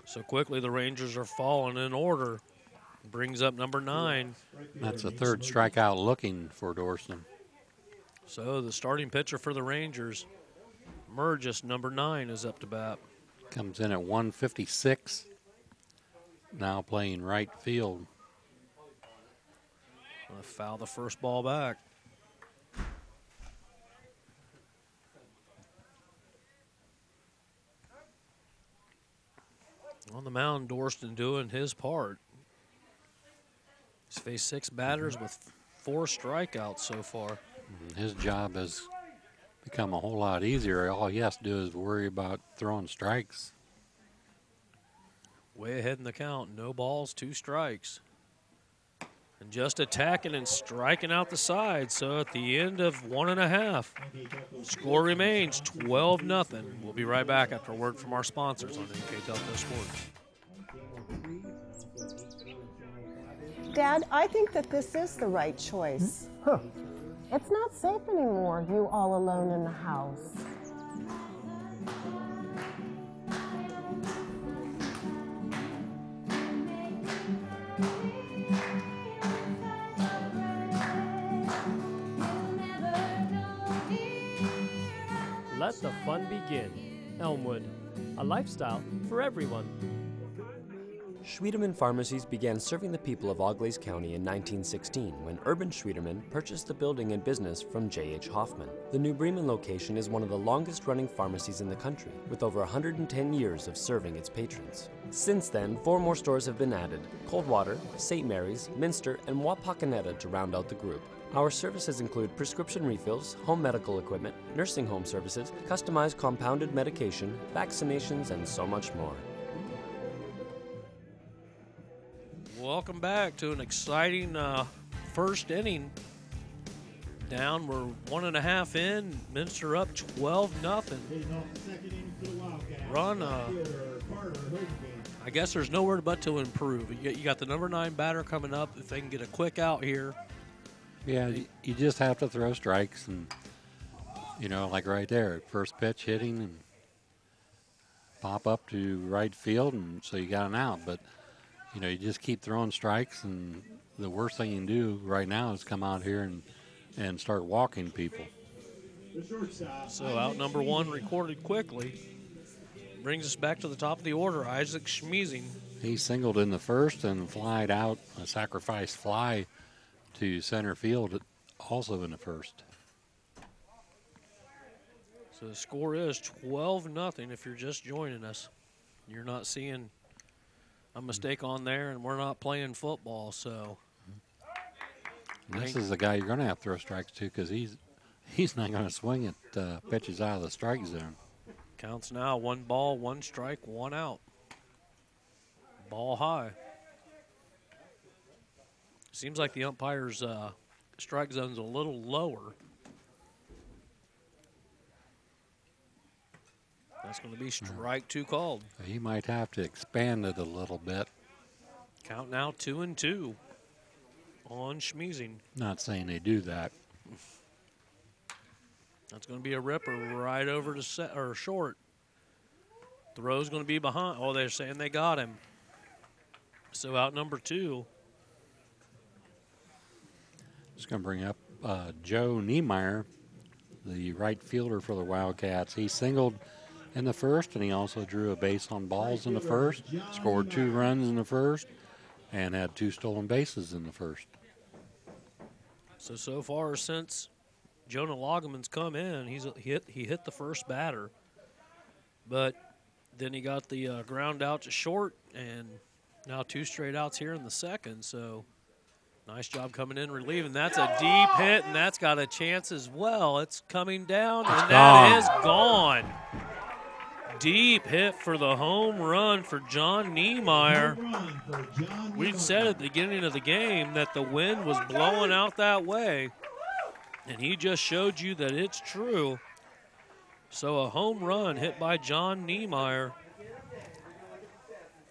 So quickly the Rangers are falling in order. Brings up number 9. That's a third strikeout looking for Dirksen. So the starting pitcher for the Rangers, Mergis, number 9, is up to bat. Comes in at 156. Now playing right field. Gonna foul the first ball back. On the mound, Dirksen doing his part. He's faced 6 batters with 4 strikeouts so far. His job has become a whole lot easier. All he has to do is worry about throwing strikes. Way ahead in the count. No balls, 2 strikes. And just attacking and striking out the side. So at the end of 1.5, score remains 12-0. We'll be right back after a word from our sponsors on NKTelco Sports. Dad, I think that this is the right choice. It's not safe anymore, you all alone in the house. Let the fun begin. Elmwood, a lifestyle for everyone. Schwieterman Pharmacies began serving the people of Auglaize County in 1916 when Urban Schwieterman purchased the building and business from J.H. Hoffman. The New Bremen location is one of the longest-running pharmacies in the country, with over 110 years of serving its patrons. Since then, 4 more stores have been added: Coldwater, St. Mary's, Minster, and Wapakoneta to round out the group. Our services include prescription refills, home medical equipment, nursing home services, customized compounded medication, vaccinations, and so much more. Welcome back to an exciting first inning. Down, we're 1.5 in. Minster up 12-0. Run. I guess there's nowhere but to improve. You got the number 9 batter coming up. If they can get a quick out here. Yeah, you just have to throw strikes, and like right there, first pitch hitting and pop up to right field, and so you got an out. But you just keep throwing strikes, and the worst thing you can do right now is come out here and start walking people. So out number 1 recorded quickly. Brings us back to the top of the order, Isaac Schmeezing. He singled in the first and flied out, a sacrifice fly to center field also in the first. So the score is 12-0 if you're just joining us. You're not seeing a mistake on there, and we're not playing football, so. This is the guy you're going to have to throw strikes to, because he's not going to swing at pitches out of the strike zone. Counts now 1 ball, 1 strike, 1 out. Ball high. Seems like the umpire's strike zone's a little lower. That's going to be strike 2 called. He might have to expand it a little bit. Count now 2-2 on Schmeezing. Not saying they do that. That's going to be a ripper right over to short. Throw's going to be behind. Oh, they're saying they got him. So out number 2. Just going to bring up Joe Niemeyer, the right fielder for the Wildcats. He singled in the first, and he also drew a base on balls in the first, scored 2 runs in the first, and had 2 stolen bases in the first. So far since Jonah Loggeman's come in, he hit the first batter. But then he got the ground out to short, and now 2 straight outs here in the second. So nice job coming in relieving. That's a deep hit, and that's got a chance as well. It's coming down, and that is gone. Deep hit for the home run for John Niemeyer. We said at the beginning of the game that the wind was blowing out that way, and he just showed you that it's true. So a home run hit by John Niemeyer.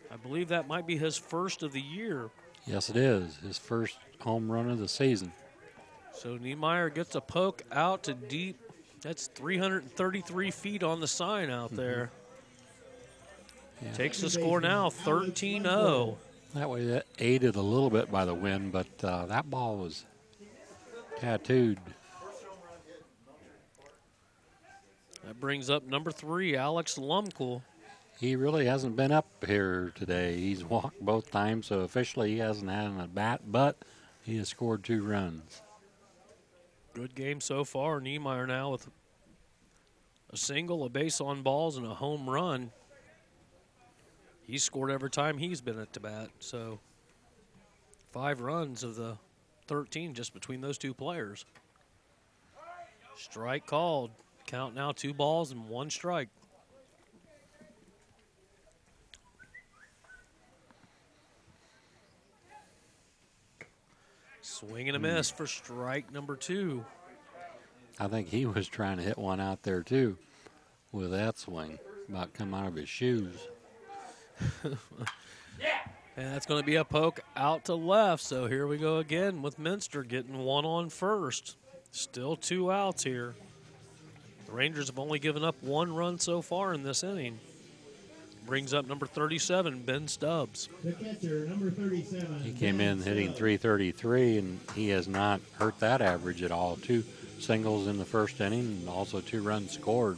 I believe that might be his first of the year. Yes, it is. His first home run of the season. So Niemeyer gets a poke out to deep. That's 333 feet on the sign out there. Yeah. Takes the score now, 13-0. That way that aided a little bit by the wind, but that ball was tattooed. That brings up number 3, Alex Lumkul. He really hasn't been up here today. He's walked both times, so officially he hasn't had an at-bat, but he has scored 2 runs. Good game so far. Niemeyer now with a single, a base on balls, and a home run. He's scored every time he's been at the bat, so 5 runs of the 13 just between those 2 players. Strike called. Count now 2 balls and 1 strike. Swing and a miss for strike number 2. I think he was trying to hit one out there too with that swing, about come out of his shoes. And that's going to be a poke out to left. So here we go again with Minster getting 1 on first. Still 2 outs here. The Rangers have only given up 1 run so far in this inning. Brings up number 37, Ben Stubbs. The catcher, number 37. He came in hitting .333, and he has not hurt that average at all. 2 singles in the first inning, and also 2 runs scored.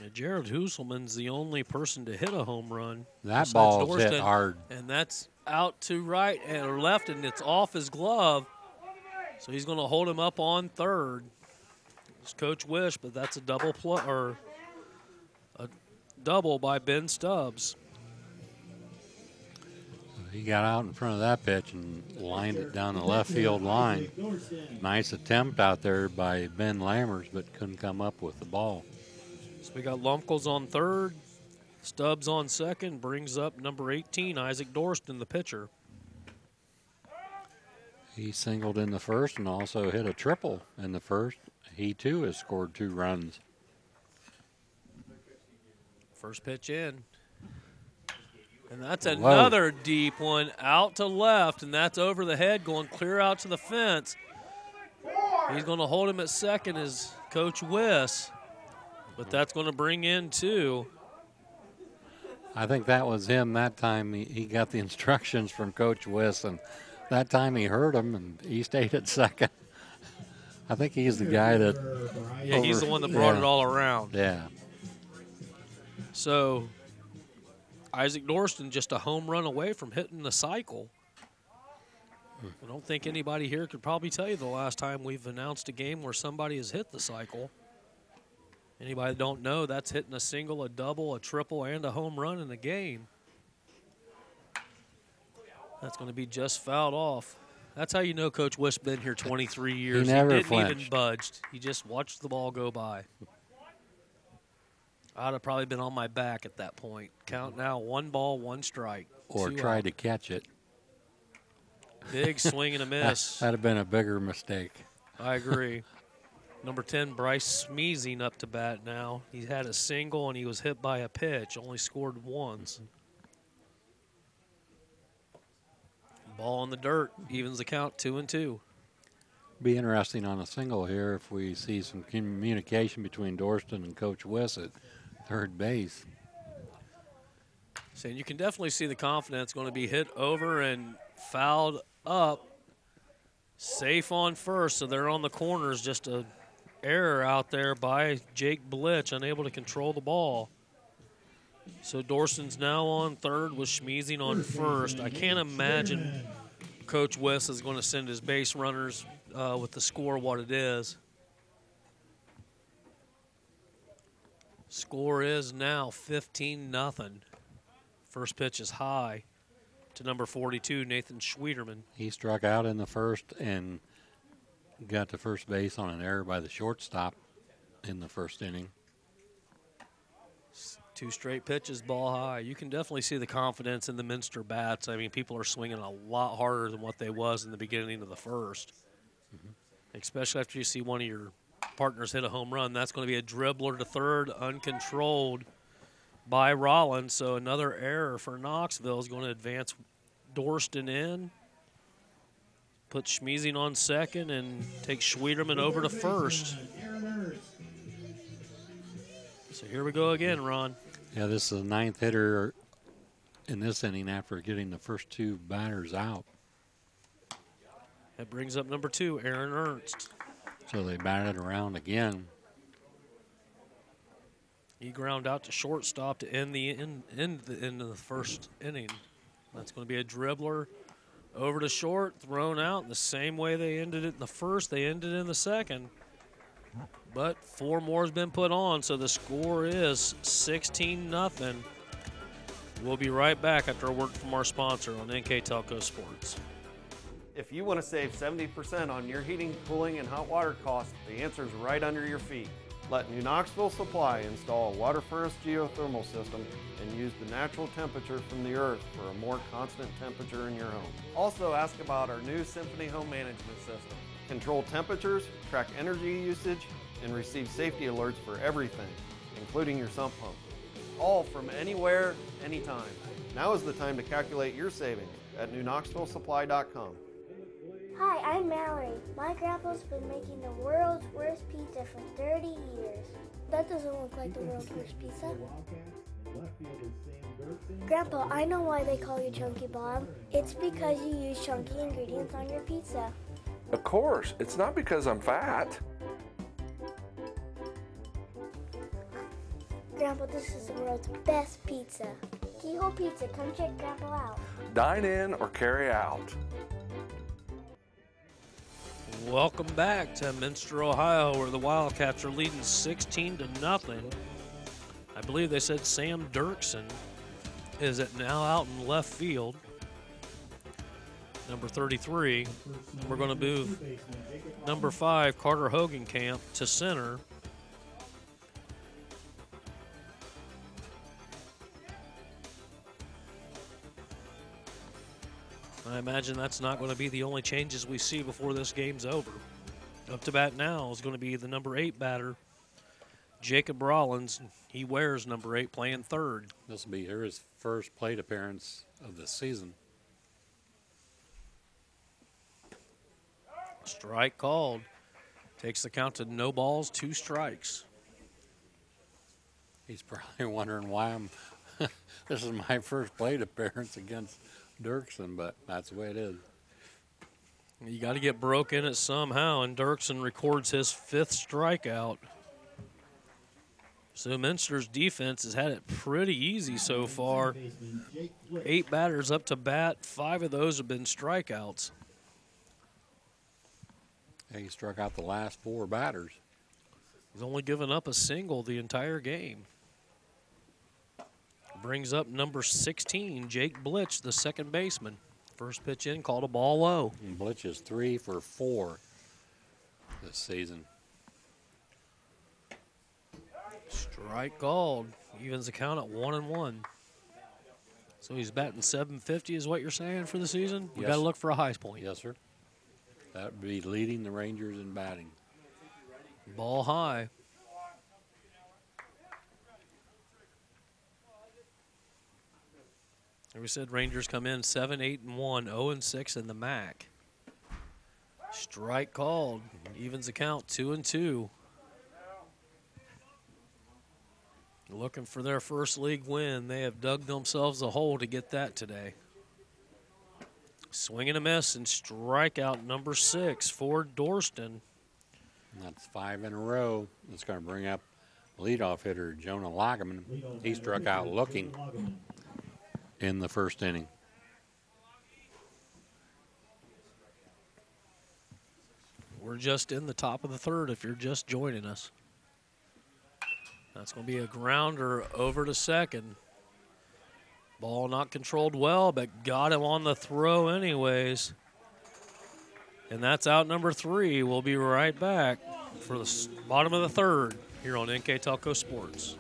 Yeah, Jared Husselman's the only person to hit a home run. That ball's hit hard. And that's out to right or left, and it's off his glove. So he's going to hold him up on third. It's Coach Wish, but that's a double by Ben Stubbs. He got out in front of that pitch and lined it down the left field line. Nice attempt out there by Ben Lammers, but couldn't come up with the ball. So we got Lumkul's on third, Stubbs on second, brings up number 18, Isaac Dorsten, the pitcher. He singled in the first and also hit a triple in the first. He, too, has scored 2 runs. First pitch in. And that's another deep one out to left, and that's over the head going clear out to the fence. He's going to hold him at second as Coach Wiss, but that's going to bring in 2. I think that was him that time. He got the instructions from Coach Wiss, and that time he heard him, and he stayed at second. I think he's the guy that... Yeah, he's the one that brought it all around. Yeah. So, Isaac Dorsten just a home run away from hitting the cycle. I don't think anybody here could probably tell you the last time we've announced a game where somebody has hit the cycle. Anybody that don't know, that's hitting a single, a double, a triple, and a home run in a game. That's going to be just fouled off. That's how you know Coach Wiss been here 23 years. He never didn't flinched. even budged. He just watched the ball go by. I'd have probably been on my back at that point. Count now, 1 ball, 1 strike. Or tried to catch it. Big swing and a miss. That'd have been a bigger mistake. I agree. Number 10, Bryce Schmeezing up to bat now. He had a single and he was hit by a pitch, only scored once. Ball in the dirt, evens the count 2-2. Be interesting on a single here if we see some communication between Dorsten and Coach West at third base. So you can definitely see the confidence going to be hit over and fouled up. Safe on first, so they're on the corners. Just a error out there by Jake Blitch, unable to control the ball. So Dorsten's now on third with Schmeezing on first. I can't imagine Coach West is going to send his base runners with the score what it is. Score is now 15-0. First pitch is high to number 42, Nathan Schwederman. He struck out in the first and got to first base on an error by the shortstop in the first inning. 2 straight pitches, ball high. You can definitely see the confidence in the Minster bats. I mean, people are swinging a lot harder than what they was in the beginning of the first. Especially after you see one of your partners hit a home run. That's going to be a dribbler to third, uncontrolled by Rollins. So another error for Knoxville is going to advance Dorsten in. Put Schmeezing on second and take Schwederman over to first. So here we go again, Ron. Yeah, this is the 9th hitter in this inning after getting the first 2 batters out. That brings up number 2, Aaron Ernst. So they batted around again. He ground out to shortstop to end the end of the first inning. That's going to be a dribbler over to short, thrown out the same way they ended it in the first. They ended in the second. But 4 more has been put on, so the score is 16-0. We'll be right back after a word from our sponsor on NKTelco Sports. If you want to save 70% on your heating, cooling, and hot water costs, the answer is right under your feet. Let New Knoxville Supply install a water furnace geothermal system and use the natural temperature from the earth for a more constant temperature in your home. Also ask about our new Symphony home management system. Control temperatures, track energy usage, and receive safety alerts for everything, including your sump pump. All from anywhere, anytime. Now is the time to calculate your savings at newknoxvillesupply.com. Hi, I'm Mallory. My grandpa's been making the world's worst pizza for 30 years. That doesn't look like the world's worst pizza. Grandpa, I know why they call you Chunky Bob. It's because you use chunky ingredients on your pizza. Of course, it's not because I'm fat. Grandpa, this is the world's best pizza. Keyhole Pizza, come check Grandpa out. Dine in or carry out. Welcome back to Minster, Ohio, where the Wildcats are leading 16-0. I believe they said Sam Dirksen is now out in left field. Number 33. We're going to move number 5, Carter Hogenkamp, to center. I imagine that's not going to be the only changes we see before this game's over. Up to bat now is going to be the number 8 batter, Jacob Rollins. He wears number 8, playing third. This will be his first plate appearance of the season. Strike called. Takes the count to no balls, 2 strikes. He's probably wondering why this is my first plate appearance against Dirksen, but that's the way it is. You got to get broke in it somehow, and Dirksen records his 5th strikeout. So Minster's defense has had it pretty easy so far. 8 batters up to bat, 5 of those have been strikeouts. Yeah, he struck out the last 4 batters. He's only given up a single the entire game. Brings up number 16, Jake Blitch, the second baseman. First pitch in, called a ball low. And Blitch is 3 for 4 this season. Strike called. Evens the count at 1-1. So he's batting .750 is what you're saying for the season? We Yes. got to look for a high point. Yes, sir. That would be leading the Rangers in batting. Ball high. Like we said, Rangers come in 7-8-1, 0-6 in the MAC. Strike called. Evens the count, 2-2. Looking for their first league win. They have dug themselves a hole to get that today. Swing and a miss, and strikeout number 6 for Dirksen. That's 5 in a row. It's going to bring up leadoff hitter Jonah Lagerman. He struck out looking in the first inning. We're just in the top of the third if you're just joining us. That's going to be a grounder over to second. Ball not controlled well, but got him on the throw anyways. And that's out number 3. We'll be right back for the bottom of the third here on NKTelco Sports.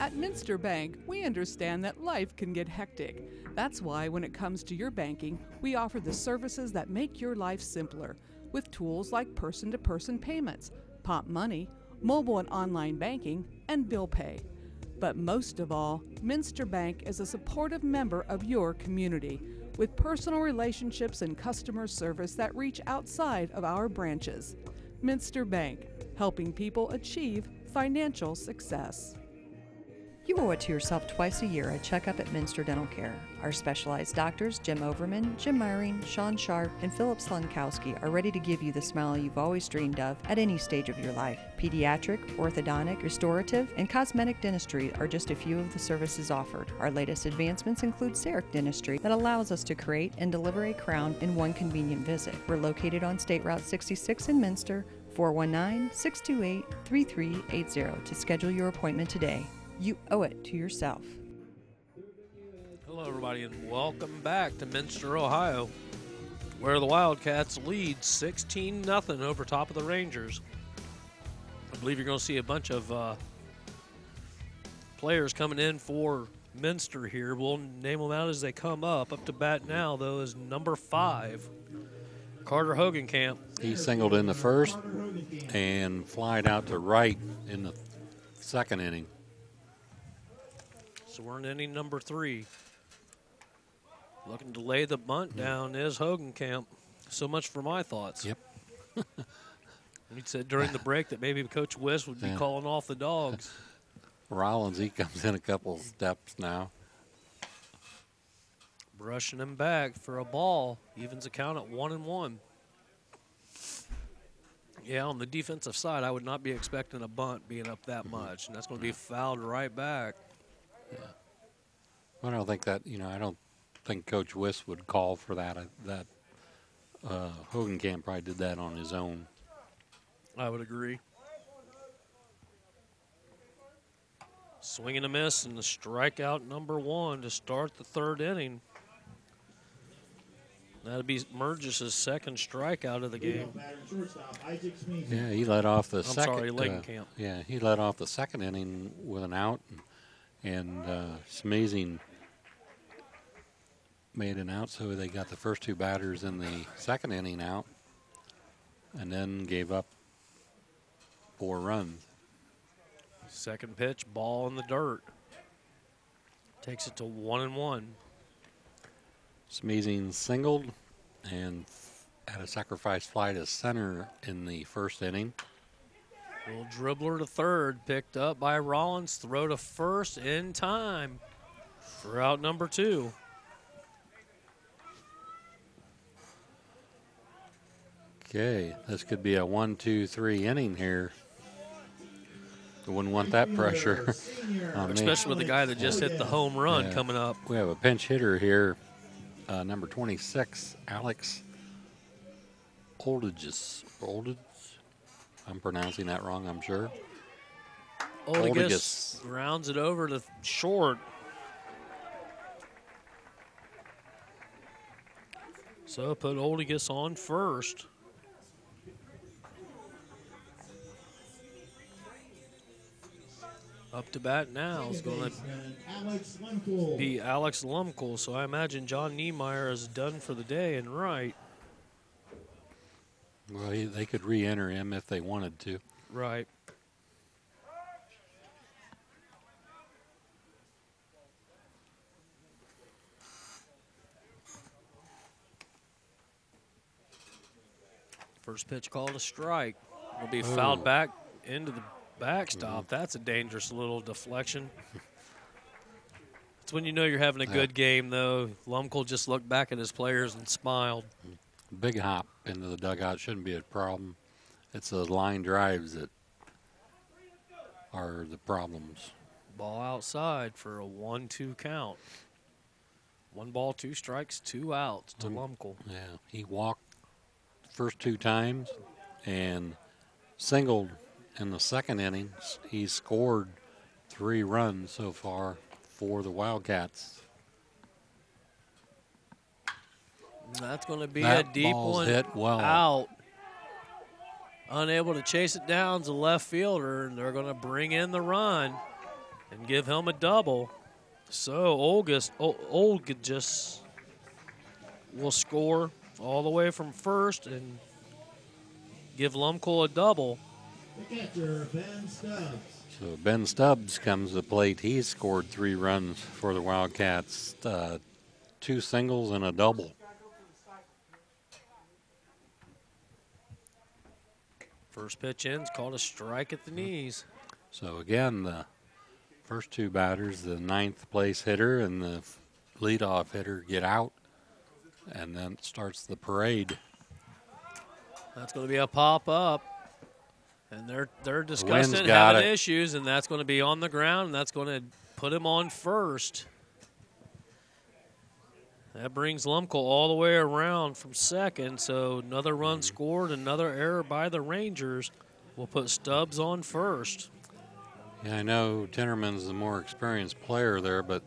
At Minster Bank, we understand that life can get hectic. That's why when it comes to your banking, we offer the services that make your life simpler with tools like person-to-person payments, Pop Money, mobile and online banking, and bill pay. But most of all, Minster Bank is a supportive member of your community with personal relationships and customer service that reach outside of our branches. Minster Bank, helping people achieve financial success. You owe it to yourself twice a year a checkup at Minster Dental Care. Our specialized doctors, Jim Overman, Jim Myring, Sean Sharp, and Philip Slunkowski, are ready to give you the smile you've always dreamed of at any stage of your life. Pediatric, orthodontic, restorative, and cosmetic dentistry are just a few of the services offered. Our latest advancements include CEREC dentistry that allows us to create and deliver a crown in one convenient visit. We're located on State Route 66 in Minster, 419-628-3380 to schedule your appointment today. You owe it to yourself. Hello, everybody, and welcome back to Minster, Ohio, where the Wildcats lead 16-0 over top of the Rangers. I believe you're going to see a bunch of players coming in for Minster here. We'll name them out as they come up. Up to bat now, though, is number 5, Carter Hogenkamp. He singled in the first and flied out to right in the second inning. So we're in inning number 3. Looking to lay the bunt down is Hogenkamp. So much for my thoughts. Yep. He said during the break that maybe Coach Wiss would be calling off the dogs. Rollins, he comes in a couple steps now. Brushing him back for a ball. Evens the count at 1-1. Yeah, on the defensive side, I would not be expecting a bunt being up that much. And that's going to be fouled right back. Yeah. I don't think that, I don't think Coach Wiss would call for that. Hogenkamp probably did that on his own. I would agree. Swing and a miss, and the strikeout number 1 to start the third inning. That'll be Merges' second strikeout of the game. Yeah, he led off the second. I'm sorry, Lagenkamp. Yeah, he led off the second inning with an out. And Schmeezing made an out, so they got the first 2 batters in the second inning out, and then gave up 4 runs. Second pitch, ball in the dirt. Takes it to 1-1. Schmeezing singled and had a sacrifice fly to center in the first inning. Little dribbler to third, picked up by Rollins. Throw to first in time for out number 2. Okay, this could be a 1-2-3 inning here. You wouldn't want that pressure on me. Especially with the guy that just hit the home run coming up. We have a pinch hitter here, number 26, Alex Holdages. I'm pronouncing that wrong, I'm sure. Holdages rounds it over to short. So put Holdages on first. Up to bat now is going to be Alex Lumkul. So I imagine John Niemeyer is done for the day and right. Well, they could re-enter him if they wanted to. Right. First pitch called a strike. Will be fouled back into the backstop. That's a dangerous little deflection. It's when you know you're having a good game, though. Lumkul just looked back at his players and smiled. Big hop into the dugout shouldn't be a problem. It's those line drives that are the problems. Ball outside for a 1-2 count. 1 ball, 2 strikes, 2 outs to Lumkul. Yeah, he walked first 2 times and singled in the second innings. He scored 3 runs so far for the Wildcats. That's going to be That a deep ball's one hit well. out. Unable to chase it down is a left fielder, and they're going to bring in the run and give him a double. So Olgis will score all the way from first and give Lumkul a double. The catcher, Ben Stubbs. So Ben Stubbs comes to the plate. He's scored 3 runs for the Wildcats, 2 singles and a double. First pitch in is called a strike at the knees. So again, the first 2 batters, the 9th place hitter and the leadoff hitter, get out, and then starts the parade. That's going to be a pop-up. And they're discussing having issues, and that's going to be on the ground, and that's going to put him on first. That brings Lumkul all the way around from second, so another run scored, another error by the Rangers will put Stubbs on first. Yeah, I know Tinnerman's the more experienced player there, but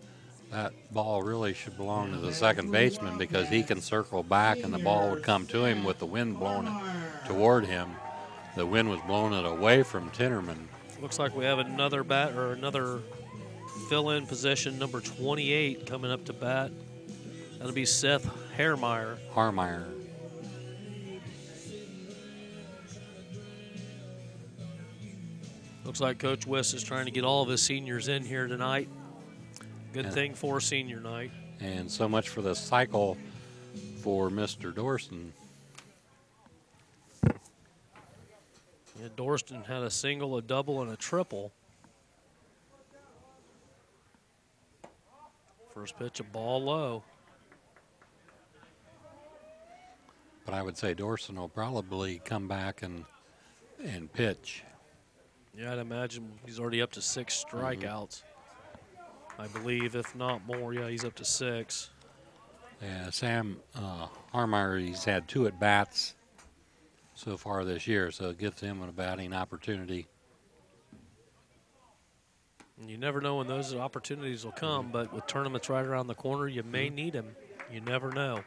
that ball really should belong to the second baseman because he can circle back and the ball would come to him with the wind blowing it toward him. The wind was blowing it away from Tinnerman. Looks like we have another another fill-in position, number 28, coming up to bat. That'll be Seth Harmeyer. Looks like Coach Wiss is trying to get all of his seniors in here tonight. Good thing for senior night. And so much for the cycle for Mr. Dorson. Yeah, Dorston had a single, a double, and a triple. First pitch, a ball low. But I would say Dorson will probably come back and pitch. Yeah, I'd imagine he's already up to 6 strikeouts. I believe, if not more. Yeah, he's up to 6. Yeah, Sam Harmeyer, he's had 2 at-bats so far this year, so it gives him a batting opportunity. You never know when those opportunities will come, but with tournaments right around the corner, you may need them. You never know.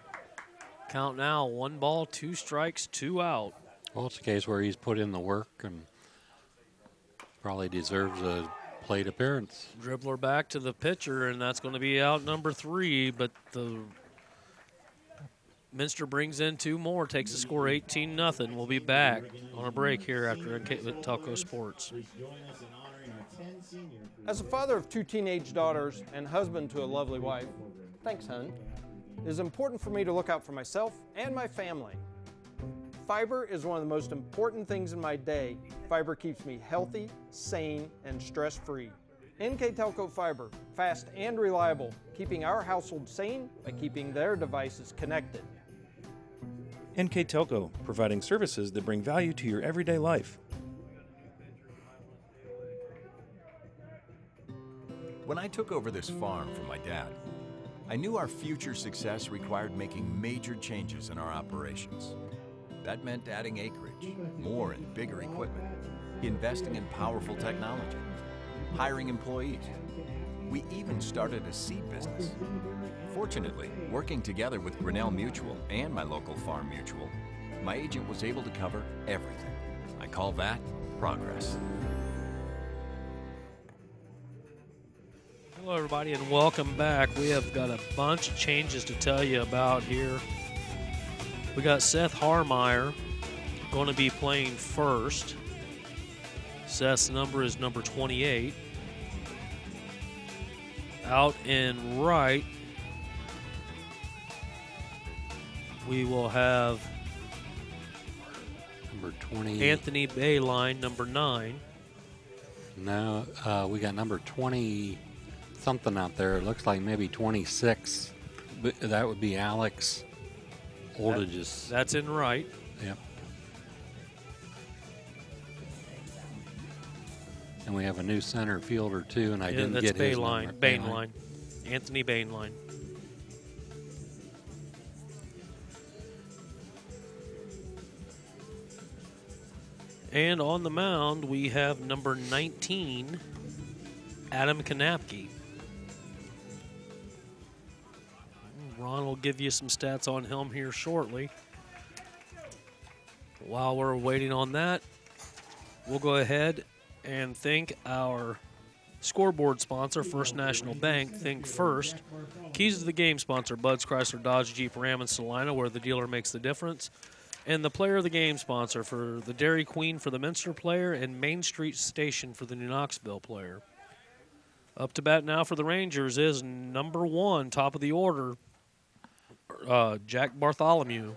Count now, 1 ball, 2 strikes, 2 out. Well, it's a case where he's put in the work and probably deserves a plate appearance. Dribbler back to the pitcher, and that's going to be out number 3, but the Minster brings in 2 more, takes the score 18-0. We'll be back on a break here after NKTelco Sports. As a father of 2 teenage daughters and husband to a lovely wife, thanks, hun, it is important for me to look out for myself and my family. Fiber is one of the most important things in my day. Fiber keeps me healthy, sane, and stress-free. NKTelco Fiber, fast and reliable, keeping our household sane by keeping their devices connected. NKTelco, providing services that bring value to your everyday life. When I took over this farm from my dad, I knew our future success required making major changes in our operations. That meant adding acreage, more and bigger equipment, investing in powerful technology, hiring employees. We even started a seed business. Fortunately, working together with Grinnell Mutual and my local farm mutual, my agent was able to cover everything. I call that progress. Hello, everybody, and welcome back. We have got a bunch of changes to tell you about here. We got Seth Harmeyer going to be playing first. Seth's number is number 28. Out in right, we will have number 20. Anthony Bainline, number 9. No, we got number 20 something out there. It looks like maybe 26. But that would be Alex Holdages. That's in right. Yep. And we have a new center fielder too, and I didn't get his number. Bainline. Anthony Bainline. And on the mound, we have number 19, Adam Konapke. Ron will give you some stats on him here shortly. While we're waiting on that, we'll go ahead and thank our scoreboard sponsor, First National Bank. Think First. Keys to the game sponsor, Bud's Chrysler Dodge Jeep Ram in Salina, where the dealer makes the difference. And the player of the game sponsor for the Dairy Queen for the Minster player and Main Street Station for the New Knoxville player. Up to bat now for the Rangers is number 1, top of the order, Jack Bartholomew.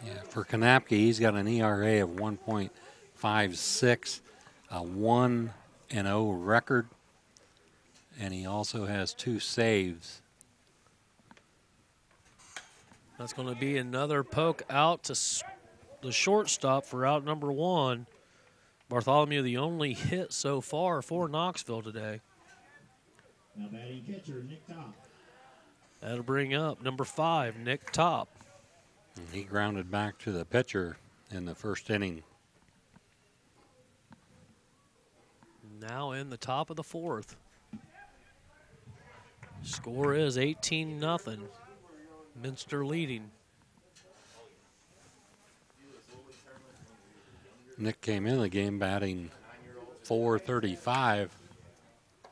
Yeah, for Konapke, he's got an ERA of 1.56, a 1-0 record, and he also has 2 saves. That's going to be another poke out to the shortstop for out number 1. Bartholomew, the only hit so far for Knoxville today. Now batting catcher, Nick Top. That'll bring up number 5, Nick Top. And he grounded back to the pitcher in the first inning. Now in the top of the 4th. Score is 18-0. Minster leading. Nick came in the game batting .435.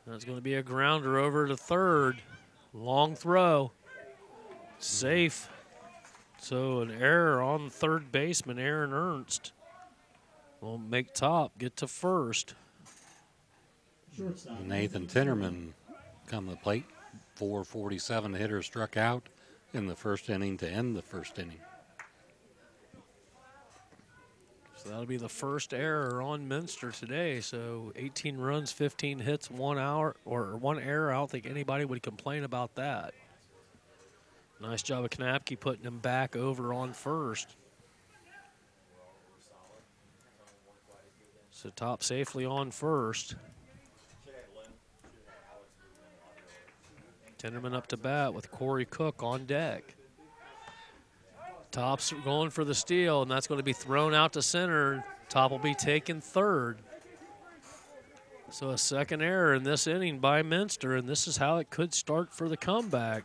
That's going to be a grounder over to third. Long throw. Safe. So an error on third baseman, Aaron Ernst. Will make Top get to first. Nathan Tinnerman come to the plate. .447 hitter struck out in the first inning to end the first inning. So that'll be the first error on Minster today. So 18 runs, 15 hits, 1 error. I don't think anybody would complain about that. Nice job of Konapke putting him back over on first. So Top safely on first. Tinnerman up to bat with Corey Cook on deck. Top's going for the steal, and that's going to be thrown out to center. Top will be taken third. So a second error in this inning by Minster, and this is how it could start for the comeback.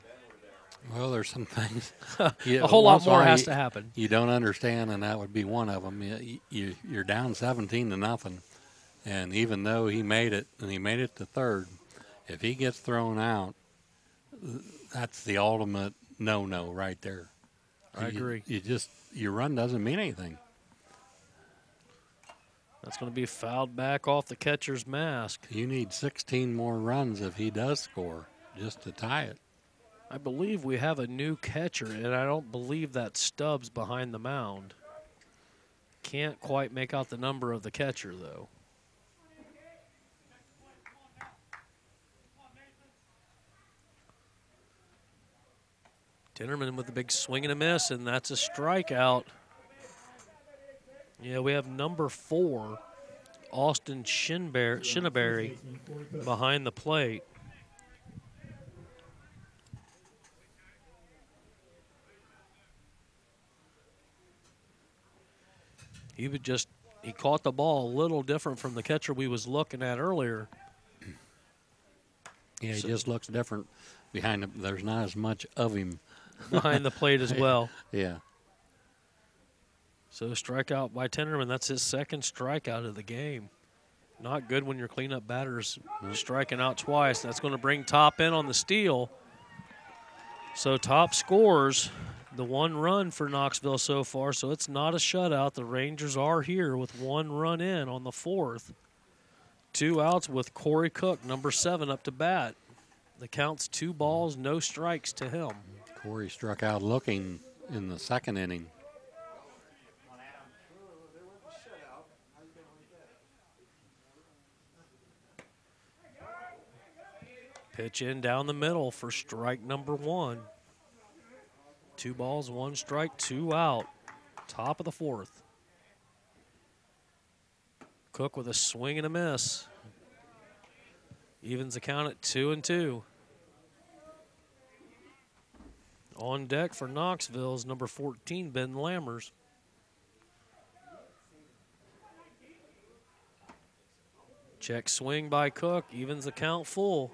Well, there's some things. A whole lot more has to happen. You don't understand, and that would be one of them. You're down 17-0, and even though he made it, and he made it to third, if he gets thrown out, that's the ultimate no-no right there. I agree. Your run doesn't mean anything. That's going to be fouled back off the catcher's mask. You need 16 more runs if he does score just to tie it. I believe we have a new catcher, and I don't believe that's Stubbs behind the mound. Can't quite make out the number of the catcher, though. Tinnerman with a big swing and a miss, and that's a strikeout. Yeah, we have number 4, Austin Shinneberry, behind the plate. He caught the ball a little different from the catcher we was looking at earlier. Yeah, he just looks different behind him. There's not as much of him behind the plate as well. Yeah. So strikeout by Tinnerman. That's his second strikeout of the game. Not good when your cleanup batter's striking out twice. That's going to bring Top in on the steal. So Top scores the 1 run for Knoxville so far, so it's not a shutout. The Rangers are here with 1 run in on the 4th. 2 outs with Corey Cook, number 7, up to bat. The count's 2 balls, no strikes to him. Corey struck out looking in the 2nd inning. Pitch in down the middle for strike number 1. 2 balls, 1 strike, 2 out. Top of the 4th. Cook with a swing and a miss. Evens the count at 2-2. On deck for Knoxville is number 14, Ben Lammers. Check swing by Cook, evens the count full.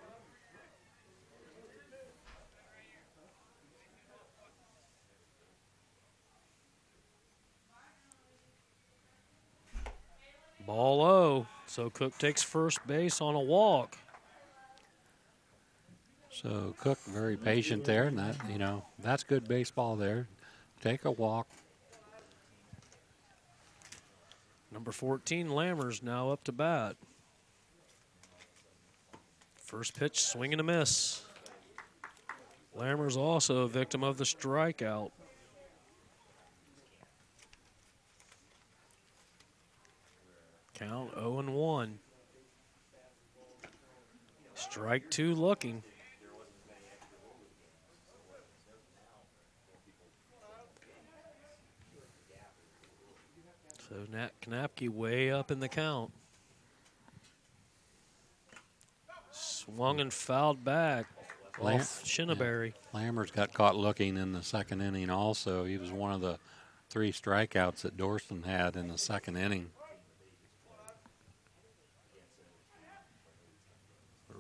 Ball low, so Cook takes first base on a walk. So Cook very patient there, and that, you know, that's good baseball there. Take a walk. Number 14, Lammers, now up to bat. First pitch, swing and a miss. Lammers also a victim of the strikeout. Count 0-1. Strike 2 looking. So Konapke way up in the count. Swung and fouled back off Schneeberry. Lammers got caught looking in the 2nd inning also. He was one of the 3 strikeouts that Dirksen had in the 2nd inning.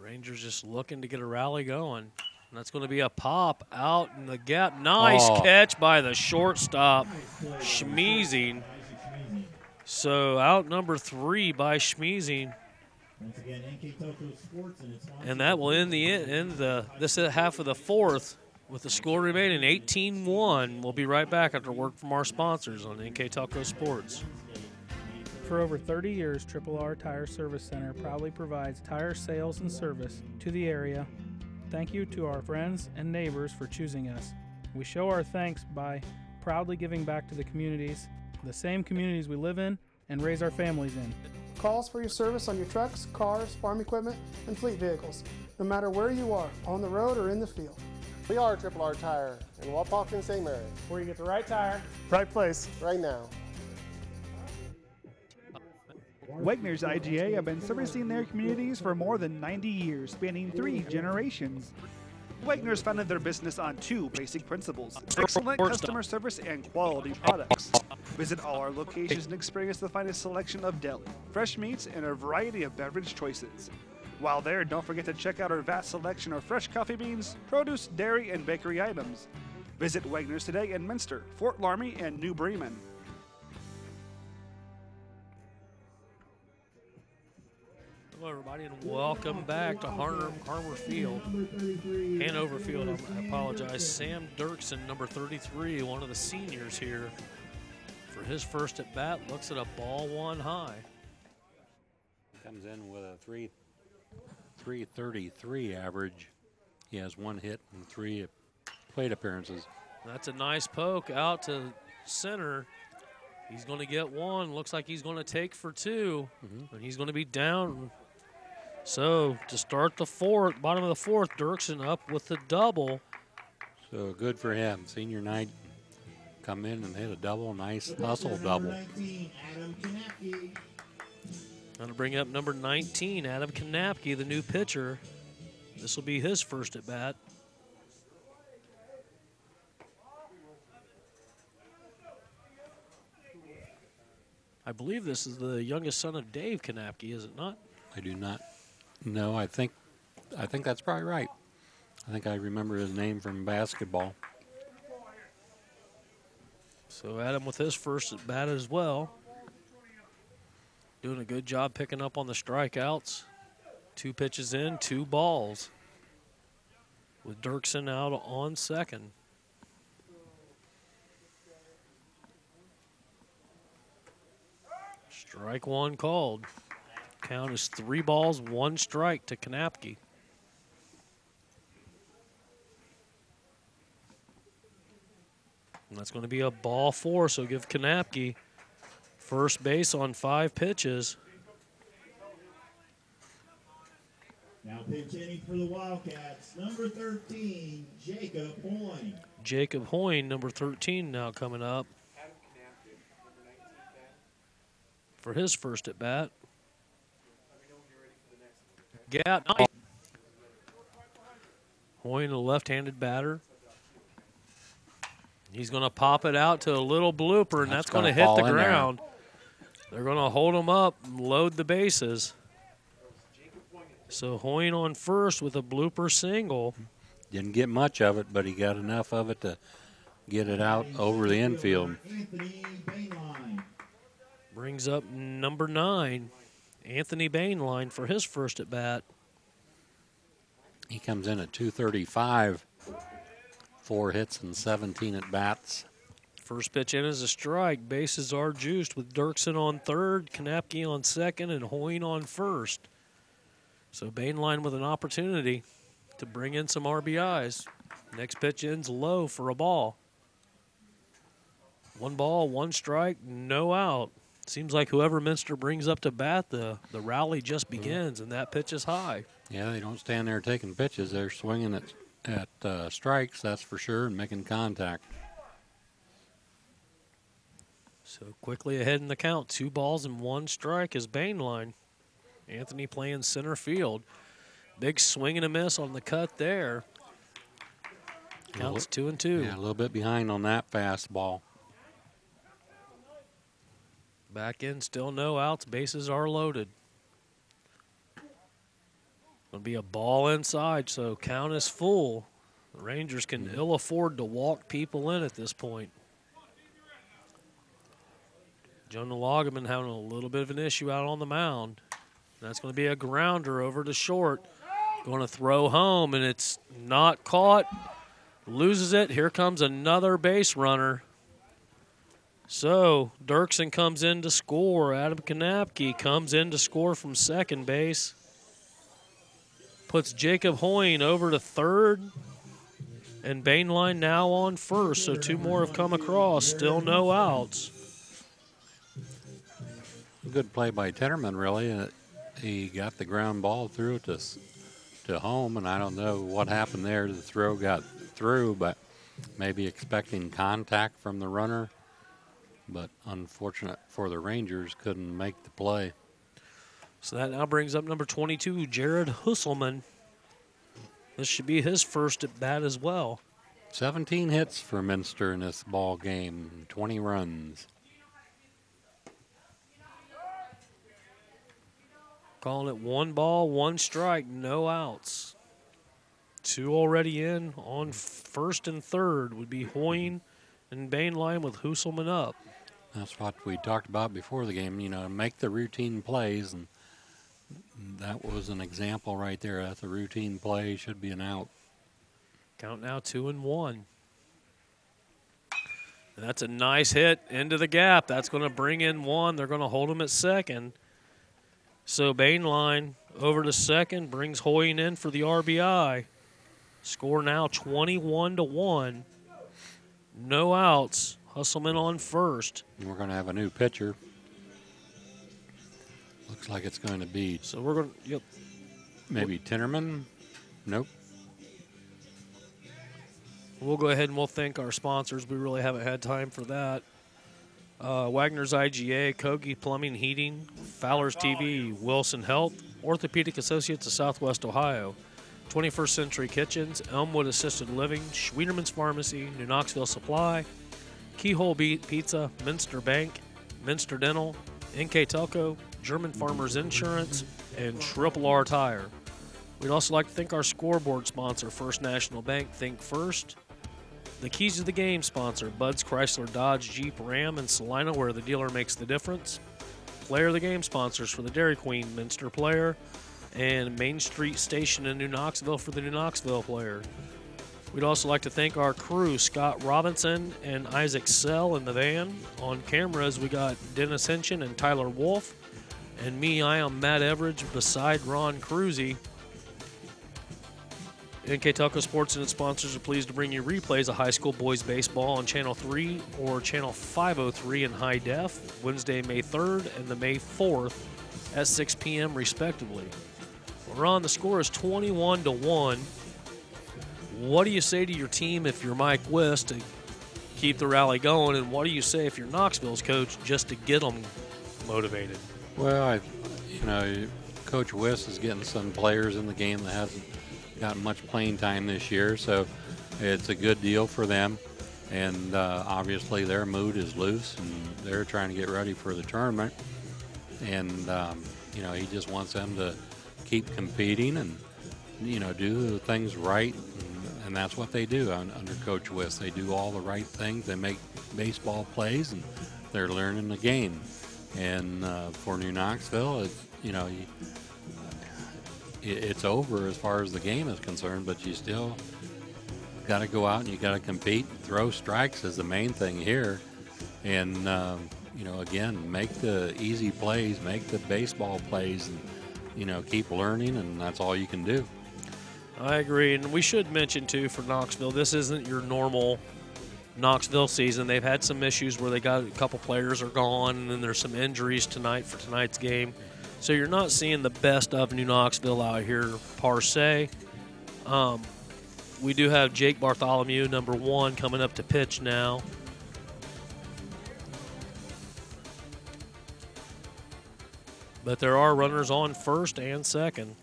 Rangers just looking to get a rally going. And that's going to be a pop out in the gap. Nice catch by the shortstop, Schmeezing. So out number 3 by Schmeezing. Once again, NKTelco Sports and that will end this half of the 4th with the score remaining 18-1. We'll be right back after word from our sponsors on NKTelco Sports. For over 30 years, R Tire Service Center proudly provides tire sales and service to the area. Thank you to our friends and neighbors for choosing us. We show our thanks by proudly giving back to the communities, the same communities we live in and raise our families in. Calls for your service on your trucks, cars, farm equipment, and fleet vehicles, no matter where you are, on the road or in the field. We are R Tire in Wapak and St. Mary. Where you get the right tire, right place, right now. Wegner's IGA have been servicing their communities for more than 90 years, spanning 3 generations. Wegner's founded their business on 2 basic principles: excellent customer service and quality products. Visit all our locations and experience the finest selection of deli, fresh meats, and a variety of beverage choices. While there, don't forget to check out our vast selection of fresh coffee beans, produce, dairy, and bakery items. Visit Wegner's today in Minster, Fort Laramie, and New Bremen. Hello, everybody, and welcome back to Hanover Field. Hanover Field, I apologize. Sam Dirksen, number 33, one of the seniors here. For his first at bat, looks at a ball 1 high. Comes in with a 333 average. He has 1 hit and 3 plate appearances. That's a nice poke out to center. He's going to get 1. Looks like he's going to take for 2, and he's going to be down. So to start the 4th, bottom of the 4th, Dirksen up with the double. So good for him. Senior night, come in and hit a double. Nice hustle double. Going to bring up number 19, Adam Konapke, the new pitcher. This will be his first at bat. I believe this is the youngest son of Dave Konapke, is it not? I do not know. I think that's probably right. I think I remember his name from basketball. So Adam with his first at bat as well. Doing a good job picking up on the strikeouts. 2 pitches in, 2 balls. With Dirksen out on second. Strike one called. Count is 3 balls, 1 strike to Konapke. And that's going to be a ball 4, so give Konapke first base on 5 pitches. Now pitch hitting for the Wildcats, number 13, Jacob Hoyne. Jacob Hoyne, number 13, now coming up for his first at bat. Yeah, nice. Hoyne, a left-handed batter. He's going to pop it out to a little blooper, and that's going to hit the ground. They're going to hold him up and load the bases. So Hoyne on first with a blooper single. Didn't get much of it, but he got enough of it to get it out over the infield. Brings up number 9, Anthony Bainline, for his first at bat. He comes in at 235. 4 hits and 17 at bats. First pitch in is a strike. Bases are juiced with Dirksen on third, Konapke on second, and Hoyne on first. So Bainline with an opportunity to bring in some RBIs. Next pitch ends low for a ball. 1 ball, 1 strike, no out. Seems like whoever Minster brings up to bat, the rally just begins, and that pitch is high. Yeah, they don't stand there taking pitches. They're swinging at strikes, that's for sure, and making contact. So quickly ahead in the count, 2 balls and 1 strike is Bainline. Anthony playing center field. Big swing and a miss on the cut there. Counts 2-2. Yeah, a little bit behind on that fastball. Back in, still no outs. Bases are loaded. Going to be a ball inside, so count is full. The Rangers can ill afford to walk people in at this point. Jonah Lagerman having a little bit of an issue out on the mound. That's going to be a grounder over to short. Going to throw home, and it's not caught. Loses it. Here comes another base runner. So Dirksen comes in to score. Adam Konapke comes in to score from second base. Puts Jacob Hoyne over to third, and Bainline now on first, so 2 more have come across. Still no outs. Good play by Tetterman, really. He got the ground ball through to home, and I don't know what happened there. The throw got through, but maybe expecting contact from the runner. But unfortunate for the Rangers, couldn't make the play. So that now brings up number 22, Jared Husselman. This should be his first at bat as well. 17 hits for Minster in this ball game, 20 runs. Calling it 1 ball, 1 strike, no outs. 2 already in. On first and third would be Hoyne and Bainline with Husselman up. That's what we talked about before the game, make the routine plays, and that was an example right there. That's a routine play, should be an out. Count now 2-1. And that's a nice hit into the gap. That's going to bring in 1. They're going to hold him at second. So Bainline over to second, brings Hoyne in for the RBI. Score now 21-1. No outs. Husselman on first. And we're going to have a new pitcher. Looks like it's going to be. So we're going to, maybe Tinnerman? Nope. We'll go ahead and we'll thank our sponsors. We really haven't had time for that. Wagner's IGA, Kogi Plumbing Heating, Fowler's TV, Wilson Health, Orthopedic Associates of Southwest Ohio, 21st Century Kitchens, Elmwood Assisted Living, Schwieterman's Pharmacy, New Knoxville Supply, Keyhole Pizza, Minster Bank, Minster Dental, NKTelco, German Farmers Insurance, and Triple R Tire. We'd also like to thank our scoreboard sponsor, First National Bank, Think First. The Keys to the Game sponsor, Bud's Chrysler Dodge Jeep Ram in Salina, where the dealer makes the difference. Player of the Game sponsors for the Dairy Queen, Minster Player, and Main Street Station in New Knoxville for the New Knoxville Player. We'd also like to thank our crew, Scott Robinson and Isaac Sell in the van. On cameras, we got Dennis Hinchin and Tyler Wolf. And me, I am Matt Everidge beside Ron Cruzy. NKTelco Sports and its sponsors are pleased to bring you replays of high school boys baseball on Channel 3 or Channel 503 in high def, Wednesday, May 3rd and the May 4th at 6 p.m. respectively. Ron, the score is 21-1. What do you say to your team if you're Mike West to keep the rally going, and what do you say if you're Knoxville's coach just to get them motivated? Well, Coach West is getting some players in the game that hasn't gotten much playing time this year, so it's a good deal for them. And obviously their mood is loose, and they're trying to get ready for the tournament. And he just wants them to keep competing and do things right. And that's what they do under Coach West. They do all the right things. They make baseball plays, and they're learning the game. And for New Knoxville, it's over as far as the game is concerned, but you still got to go out and you got to compete. Throw strikes is the main thing here. And, again, make the easy plays, make the baseball plays, and, keep learning, and that's all you can do. I agree, and we should mention, too, for Knoxville, this isn't your normal Knoxville season. They've had some issues where they got a couple players are gone, and then there's some injuries tonight for tonight's game. So you're not seeing the best of New Knoxville out here, per se. We do have Jake Bartholomew, number 1, coming up to pitch now. But there are runners on first and second.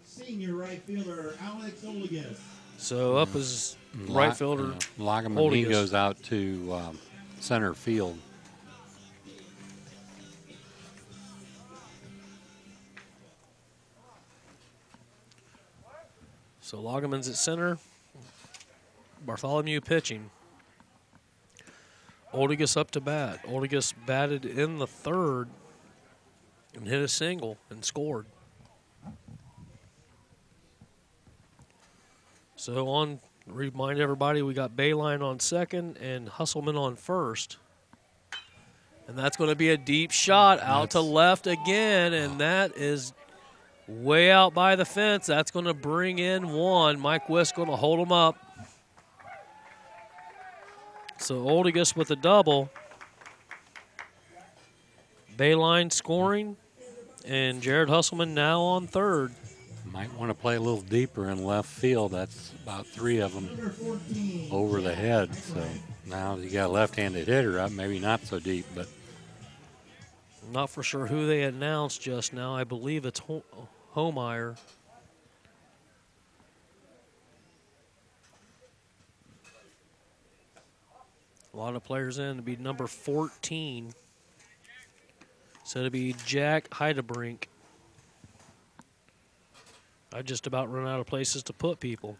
Senior right fielder Alex Holdages. So up is right fielder Lagerman, he goes out to center field. So Lagerman's at center. Bartholomew pitching. Holdages up to bat. Holdages batted in the third and hit a single and scored. So remind everybody, we got Bainline on second and Husselman on first. And that's going to be a deep shot out to left again, and that is way out by the fence. That's going to bring in 1. Mike West going to hold him up. So Holdages with a double. Bainline scoring, and Jared Husselman now on third. Might want to play a little deeper in left field. That's about 3 of them over the head. So now you got a left-handed hitter up, maybe not so deep, but I'm not for sure who they announced just now. I believe it's Niemeyer. A lot of players in to be number 14. So it'll be Jack Heidebrink. I just about run out of places to put people.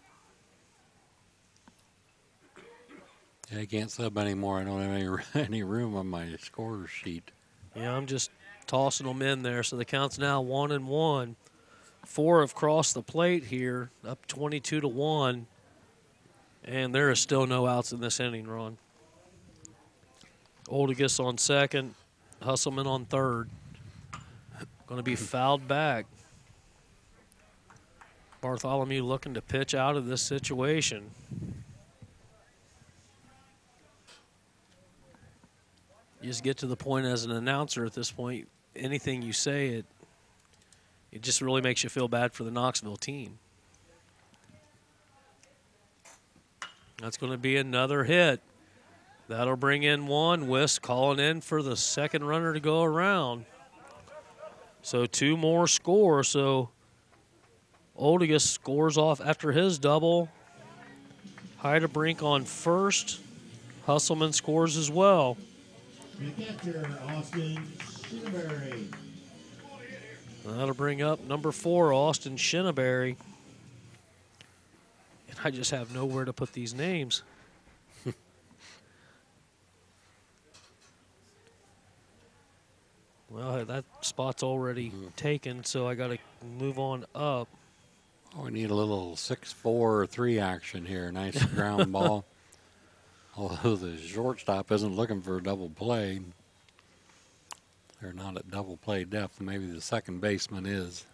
Yeah, I can't sub anymore. I don't have any room on my score sheet. Yeah, I'm just tossing them in there. So the count's now 1-1. 4 have crossed the plate here, up 22-1. And there is still no outs in this inning, Ron. Holdages on second, Husselman on third. Going to be fouled back. Bartholomew looking to pitch out of this situation. You just get to the point as an announcer at this point, anything you say, it just really makes you feel bad for the Knoxville team. That's going to be another hit. That'll bring in 1. West calling in for the second runner to go around. So 2 more score. So Holdages scores off after his double. Heidebrink on first. Husselman scores as well. The catcher, Austin Shineberry. That'll bring up number 4, Austin Shineberry. And I just have nowhere to put these names. Well, that spot's already taken, so I got to move on up. Oh, we need a little 6-4-3 action here. Nice ground ball. Although the shortstop isn't looking for a double play. They're not at double play depth. Maybe the second baseman is.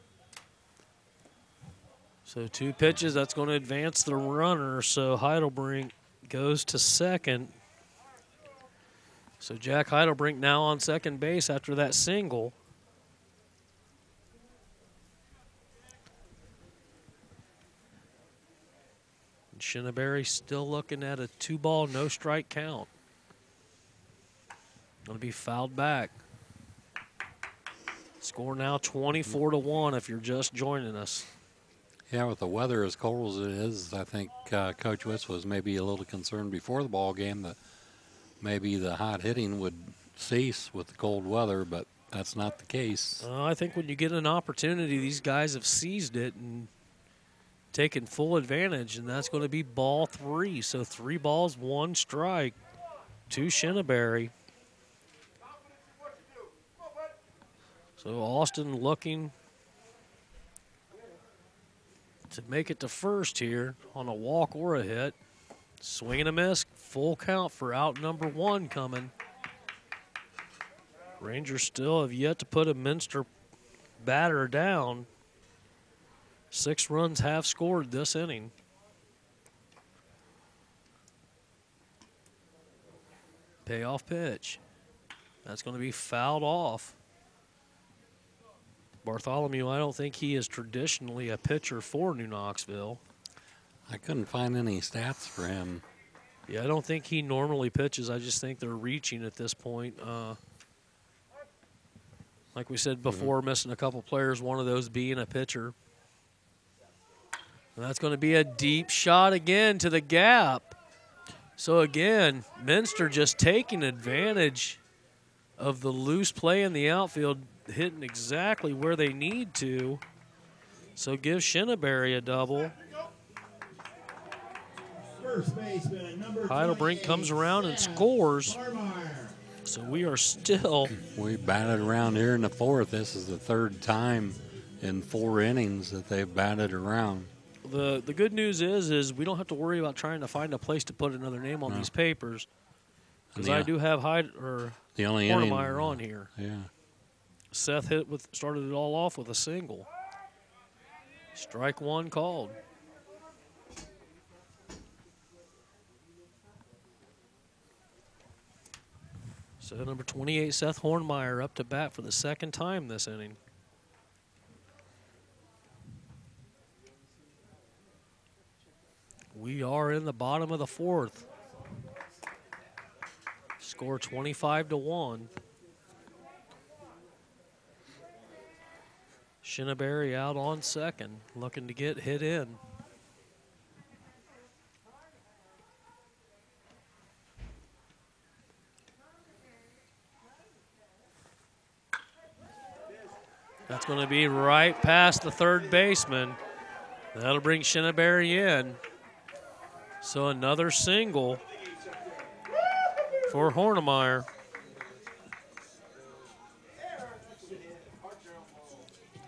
So 2 pitches, that's going to advance the runner. So Heidelbrink goes to second. So Jack Heidelbrink now on second base after that single. And Shinneberry still looking at a 2-ball, no-strike count. Going to be fouled back. Score now 24-1 if you're just joining us. Yeah, with the weather as cold as it is, I think Coach Witz was maybe a little concerned before the ball game that maybe the hot hitting would cease with the cold weather, but that's not the case. I think when you get an opportunity, these guys have seized it and taken full advantage, and that's going to be ball 3. So 3 balls, 1 strike to Shinneberry. So Austin looking to make it to first here on a walk or a hit. Swing and a miss, full count for out number 1 coming. Rangers still have yet to put a Minster batter down. 6 runs have scored this inning. Payoff pitch. That's going to be fouled off. Bartholomew, I don't think he is traditionally a pitcher for New Knoxville. I couldn't find any stats for him. Yeah, I don't think he normally pitches. I just think they're reaching at this point. Like we said before, missing a couple players, one of those being a pitcher. And that's going to be a deep shot again to the gap. So again, Minster just taking advantage of the loose play in the outfield, hitting exactly where they need to. So give Shinneberry a double. First baseman, number Heidelbrink comes around and scores. So we are still. We batted around here in the 4th. This is the 3rd time in 4 innings that they've batted around. The good news is we don't have to worry about trying to find a place to put another name on these papers. Because I do have the only Niemeyer on here. Yeah. Seth started it all off with a single. Strike 1 called. So number 28, Seth Hornmeyer, up to bat for the 2nd time this inning. We are in the bottom of the 4th. Score 25-1. Shinneberry out on second, looking to get hit in. That's going to be right past the 3rd baseman. That'll bring Shinneberry in. So another single for Hornemeyer.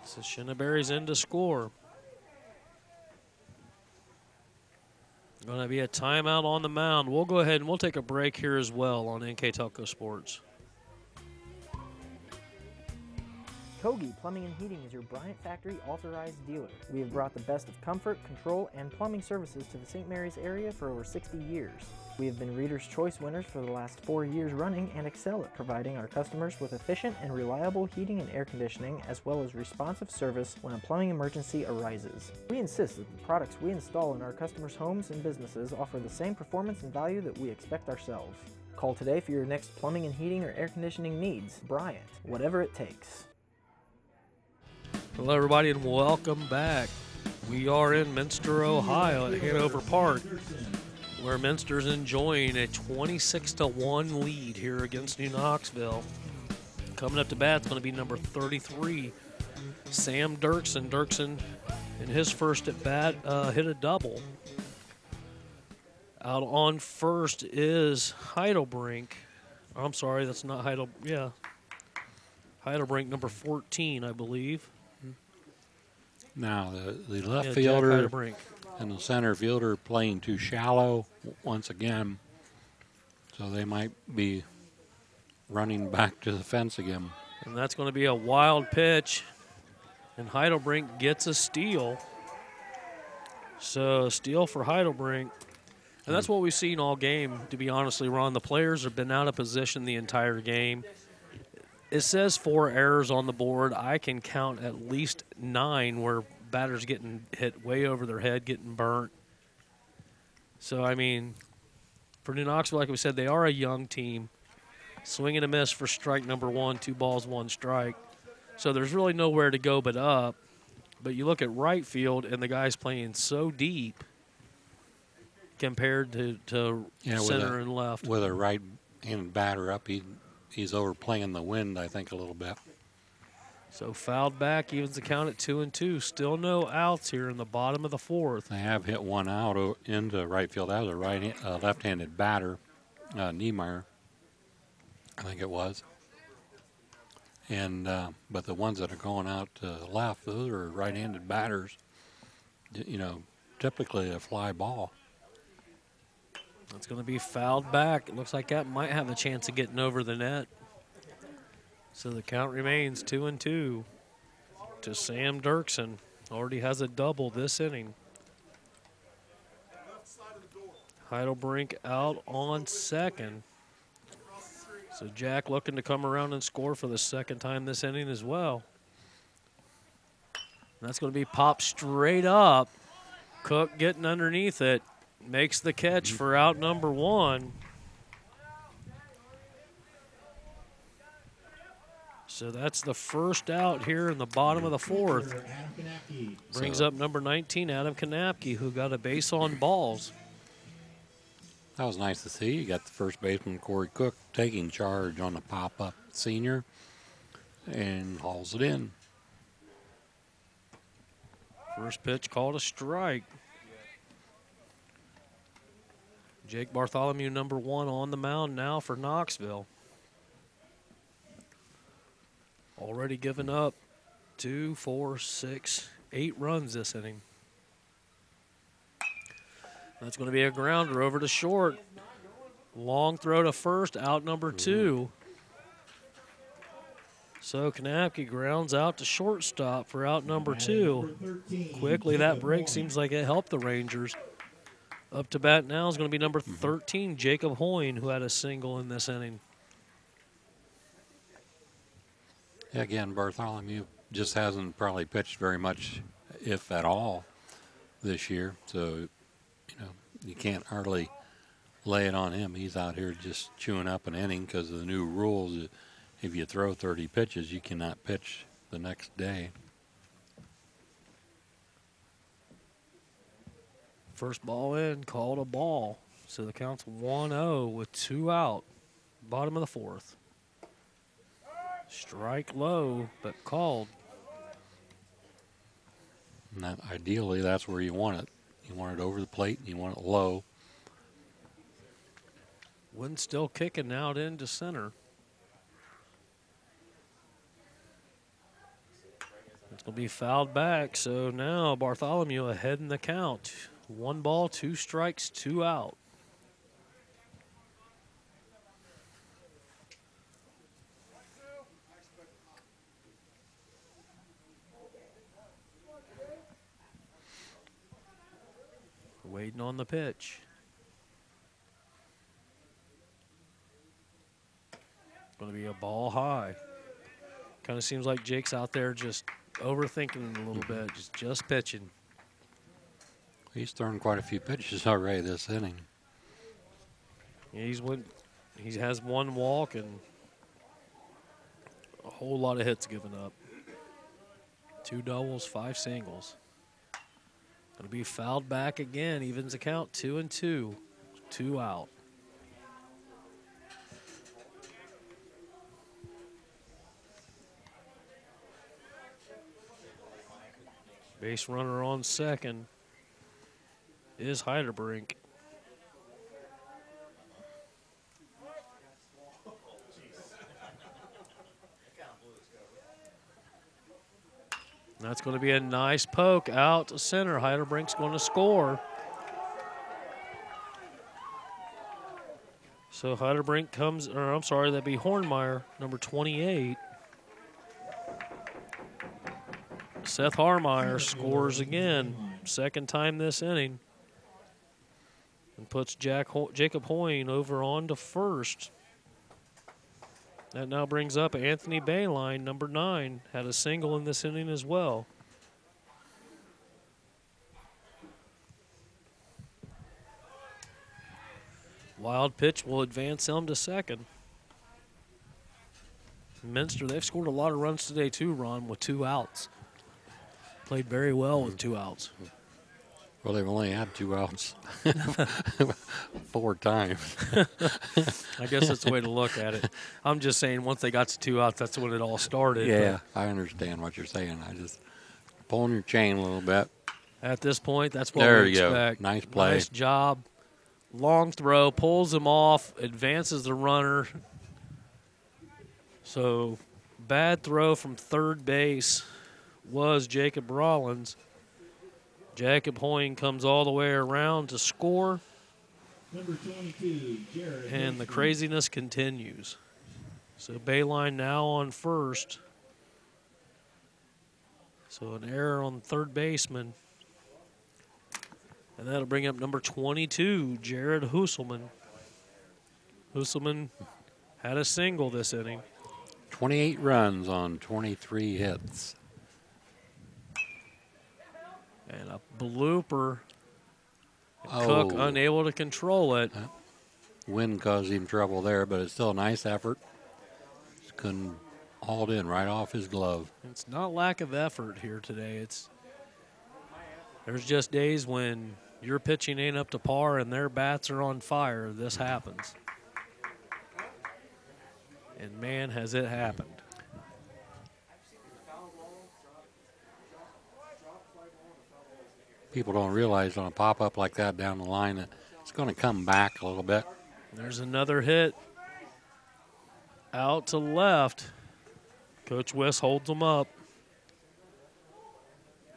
So Shinneberry's in to score. Going to be a timeout on the mound. We'll go ahead and we'll take a break here as well on NKTelco Sports. Kogi Plumbing and Heating is your Bryant Factory authorized dealer. We have brought the best of comfort, control, and plumbing services to the St. Mary's area for over 60 years. We have been Reader's Choice winners for the last 4 years running and excel at providing our customers with efficient and reliable heating and air conditioning, as well as responsive service when a plumbing emergency arises. We insist that the products we install in our customers' homes and businesses offer the same performance and value that we expect ourselves. Call today for your next plumbing and heating or air conditioning needs. Bryant, whatever it takes. Hello, everybody, and welcome back. We are in Minster, Ohio at Hanover Park, where Minster's enjoying a 26-1 lead here against New Knoxville. Coming up to bat is going to be number 33, Sam Dirksen. Dirksen, in his first at bat, hit a double. Out on first is Heidelbrink. I'm sorry, that's not Heidelbrink. Yeah, Heidelbrink, number 14, I believe. Now, the left Jack fielder Heidelbrink. and the center fielder playing too shallow once again, so they might be running back to the fence again. And that's going to be a wild pitch, and Heidelbrink gets a steal. So, steal for Heidelbrink. And that's what we've seen all game, to be honestly, Ron. The players have been out of position the entire game. It says 4 errors on the board. I can count at least 9 where batters getting hit way over their head, getting burnt. So, I mean, for New Knoxville, like we said, they are a young team. Swing and a miss for strike number 1, 2 balls, 1 strike. So there's really nowhere to go but up. But you look at right field, and the guy's playing so deep compared to center and left. With a right-handed batter up, he's overplaying the wind, I think, a little bit. So fouled back, evens the count at 2-2. Still no outs here in the bottom of the 4th. They have hit one out into right field. That was a left-handed batter, Niemeyer, I think it was. And but the ones that are going out to the left, those are right-handed batters. You know, typically a fly ball. It's going to be fouled back. It looks like that might have a chance of getting over the net. So the count remains 2-2 to Sam Dirksen. Already has a double this inning. Heidelbrink out on second. So Jack looking to come around and score for the second time this inning as well. And that's going to be popped straight up. Cook getting underneath it. Makes the catch for out number 1. So that's the first out here in the bottom of the 4th. Brings up number 19, Adam Konapke, who got a base on balls. That was nice to see. You got the first baseman, Corey Cook, taking charge on the pop-up senior and hauls it in. First pitch called a strike. Jake Bartholomew, number 1, on the mound now for Knoxville. Already given up 2, 4, 6, 8 runs this inning. That's going to be a grounder over to short. Long throw to first, out number 2. So Konapke grounds out to shortstop for out number 2. Quickly, that break seems like it helped the Rangers. Up to bat now is going to be number 13, Jacob Hoyne, who had a single in this inning. Again, Bartholomew just hasn't probably pitched very much, if at all, this year. So, you know, you can't hardly lay it on him. He's out here just chewing up an inning because of the new rules. If you throw 30 pitches, you cannot pitch the next day. First ball in, called a ball. So the count's 1-0 with 2 out. Bottom of the 4th. Strike low, but called. And that, ideally, that's where you want it. You want it over the plate, and you want it low. Wind still kicking out into center. It's going to be fouled back, so now Bartholomew ahead in the count. 1 ball, 2 strikes, 2 out. Waiting on the pitch. Going to be a ball high. Kind of seems like Jake's out there just overthinking a little bit, just pitching. He's thrown quite a few pitches already this inning. Yeah, he has 1 walk and a whole lot of hits given up. 2 doubles, 5 singles. Going to be fouled back again, evens the count, 2-2, 2 out. Base runner on second is Heidelbrink. That's going to be a nice poke out to center. Heidelbrink's going to score. So Heidelbrink comes, or I'm sorry, that'd be Hornmeyer, number 28. Seth Harmeyer scores again, second time this inning, and puts Jacob Hoyne over on to first. That now brings up Anthony Bainline, number 9, had a single in this inning as well. Wild pitch will advance him to second. Minster, they've scored a lot of runs today too, Ron, with 2 outs. Played very well with 2 outs. Well, they've only had 2 outs 4 times. I guess that's the way to look at it. I'm just saying once they got to 2 outs, that's when it all started. Yeah, I understand what you're saying. I just pulling your chain a little bit. At this point, that's what there we you expect. Go. Nice play. Nice job. Long throw, pulls him off, advances the runner. So bad throw from third base was Jacob Rollins. Jacob Hoyne comes all the way around to score. Number 22, Jared. And the craziness continues. So Bainline now on first. So an error on the third baseman. And that'll bring up number 22, Jared Husselman. Husselman had a single this inning. 28 runs on 23 hits. And a blooper. Cook unable to control it. Wind caused him trouble there, but it's still a nice effort. Just couldn't haul it in right off his glove. It's not lack of effort here today. There's just days when your pitching ain't up to par and their bats are on fire. This happens. And man, has it happened. People don't realize on a pop-up like that down the line that it's going to come back a little bit. There's another hit out to left. Coach Wiss holds them up.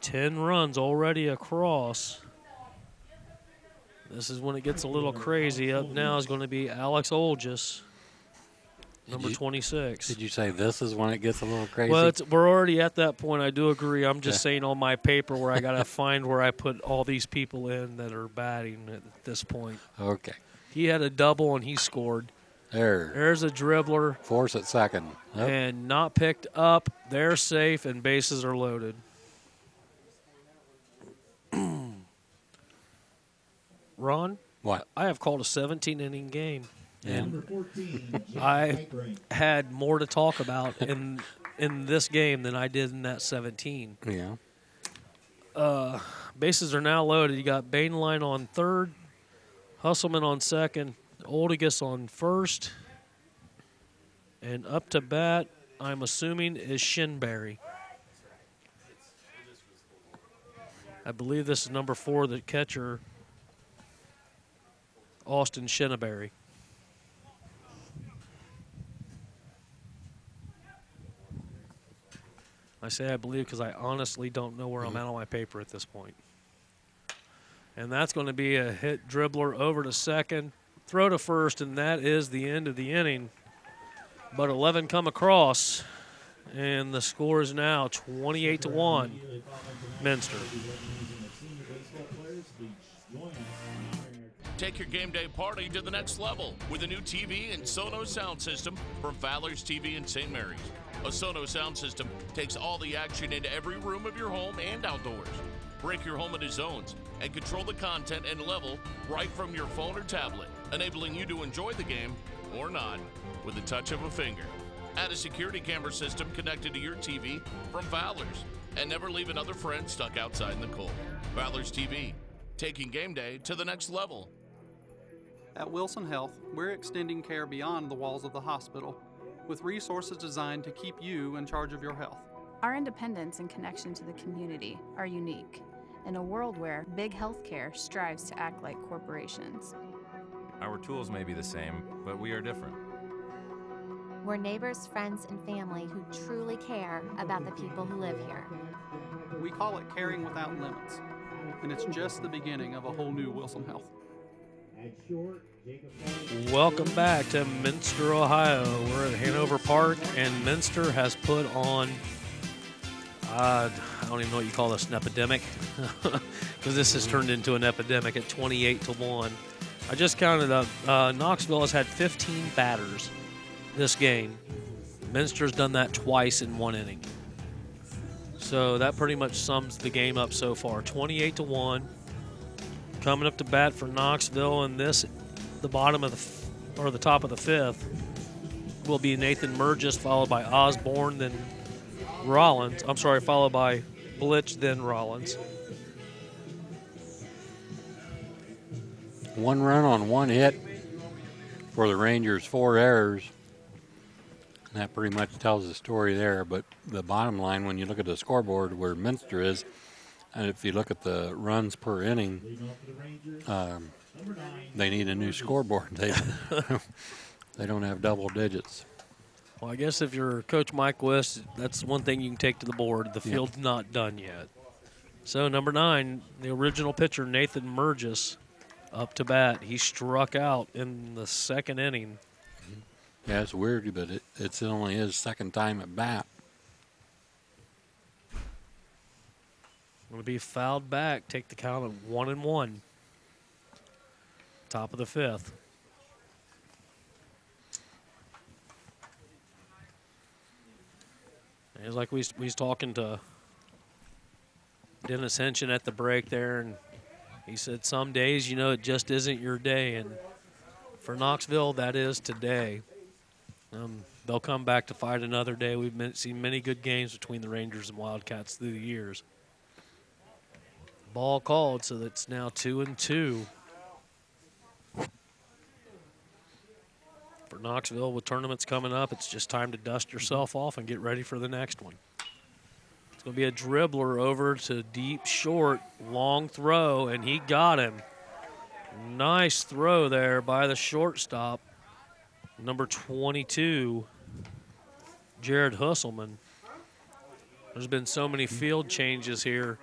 10 runs already across. This is when it gets a little crazy. Up now is going to be Alex Holdages, number 26. Did you say this is when it gets a little crazy? Well, we're already at that point. I do agree. I'm just saying on my paper where I got to find where I put all these people in that are batting at this point. Okay. He had a double and he scored. There's a dribbler. Force at second. Yep. And not picked up. They're safe and bases are loaded. Ron? What? I have called a 17-inning game. Number 14, I had more to talk about in this game than I did in that 17. Yeah. Bases are now loaded. You got Bainline on third, Husselman on second, Holdages on first, and up to bat, I'm assuming, is Shinberry. I believe this is number 4, the catcher, Austin Shinberry. I say I believe because I honestly don't know where I'm at on my paper at this point. And that's going to be a hit dribbler over to second, throw to first, and that is the end of the inning. But 11 come across, and the score is now 28-1, Minster. Take your game day party to the next level with a new TV and Sonos sound system from Fowler's TV in St. Mary's. A Sonos sound system takes all the action into every room of your home and outdoors. Break your home into zones and control the content and level right from your phone or tablet, enabling you to enjoy the game or not with the touch of a finger. Add a security camera system connected to your TV from Fowler's and never leave another friend stuck outside in the cold. Fowler's TV, taking game day to the next level. At Wilson Health, we're extending care beyond the walls of the hospital with resources designed to keep you in charge of your health. Our independence and connection to the community are unique in a world where big healthcare strives to act like corporations. Our tools may be the same, but we are different. We're neighbors, friends, and family who truly care about the people who live here. We call it Caring Without Limits, and it's just the beginning of a whole new Wilson Health. Welcome back to Minster, Ohio. We're at Hanover Park, and Minster has put on, I don't even know what you call this, an epidemic, because this has turned into an epidemic at 28-1. I just counted up. Knoxville has had 15 batters this game. Minster's done that twice in one inning. So that pretty much sums the game up so far. 28-1. Coming up to bat for Knoxville, and the bottom of the top of the fifth will be Nathan Murgis, followed by Osborne, then Rollins. I'm sorry, followed by Blitch, then Rollins. 1 run on 1 hit for the Rangers, 4 errors. And that pretty much tells the story there. But the bottom line, when you look at the scoreboard where Minster is, and if you look at the runs per inning, they need a new scoreboard. They don't have double digits. Well, I guess if you're Coach Mike West, that's one thing you can take to the board. The field's not done yet. So number 9, the original pitcher, Nathan Murgis, up to bat. He struck out in the second inning. Yeah, it's weird, but it's only his second time at bat. Going to be fouled back. Take the count of 1-1. Top of the fifth. It's like we was talking to Dennis Henshin at the break there, and he said some days, it just isn't your day. And for Knoxville, that is today. They'll come back to fight another day. We've seen many good games between the Rangers and Wildcats through the years. Ball called, so that's now 2-2. For Knoxville, with tournaments coming up, it's just time to dust yourself off and get ready for the next one. It's going to be a dribbler over to deep short, long throw, and he got him. Nice throw there by the shortstop, number 22, Jared Husselman. There's been so many field changes here,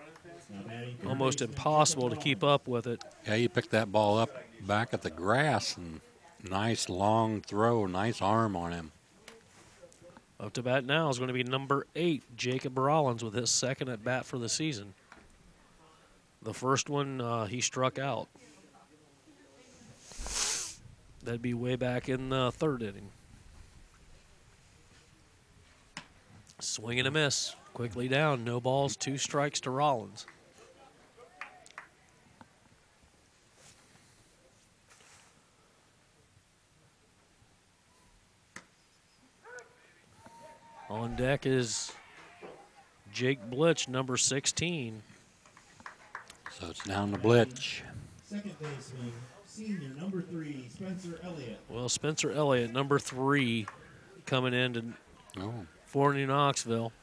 almost impossible to keep up with it. Yeah, you picked that ball up back at the grass, and nice long throw, nice arm on him. Up to bat now is going to be number 8, Jacob Rollins, with his second at bat for the season. The first one he struck out. That'd be way back in the third inning. Swing and a miss. Quickly down. No balls, 2 strikes to Rollins. On deck is Jake Blitch, number 16. So it's down to Blitch. Second baseman, senior number 3, Spencer Elliott. Well, Spencer Elliott, number 3, coming in for New Knoxville.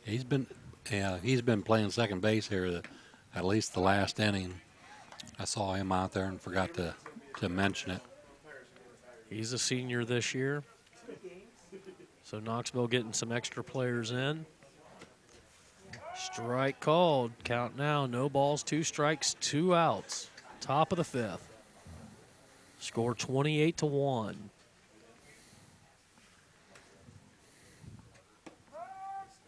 He's been playing second base here at least the last inning. I saw him out there and forgot to mention it. He's a senior this year. So Knoxville getting some extra players in. Strike called. Count now. No balls, 2 strikes, 2 outs. Top of the fifth. Score 28-1.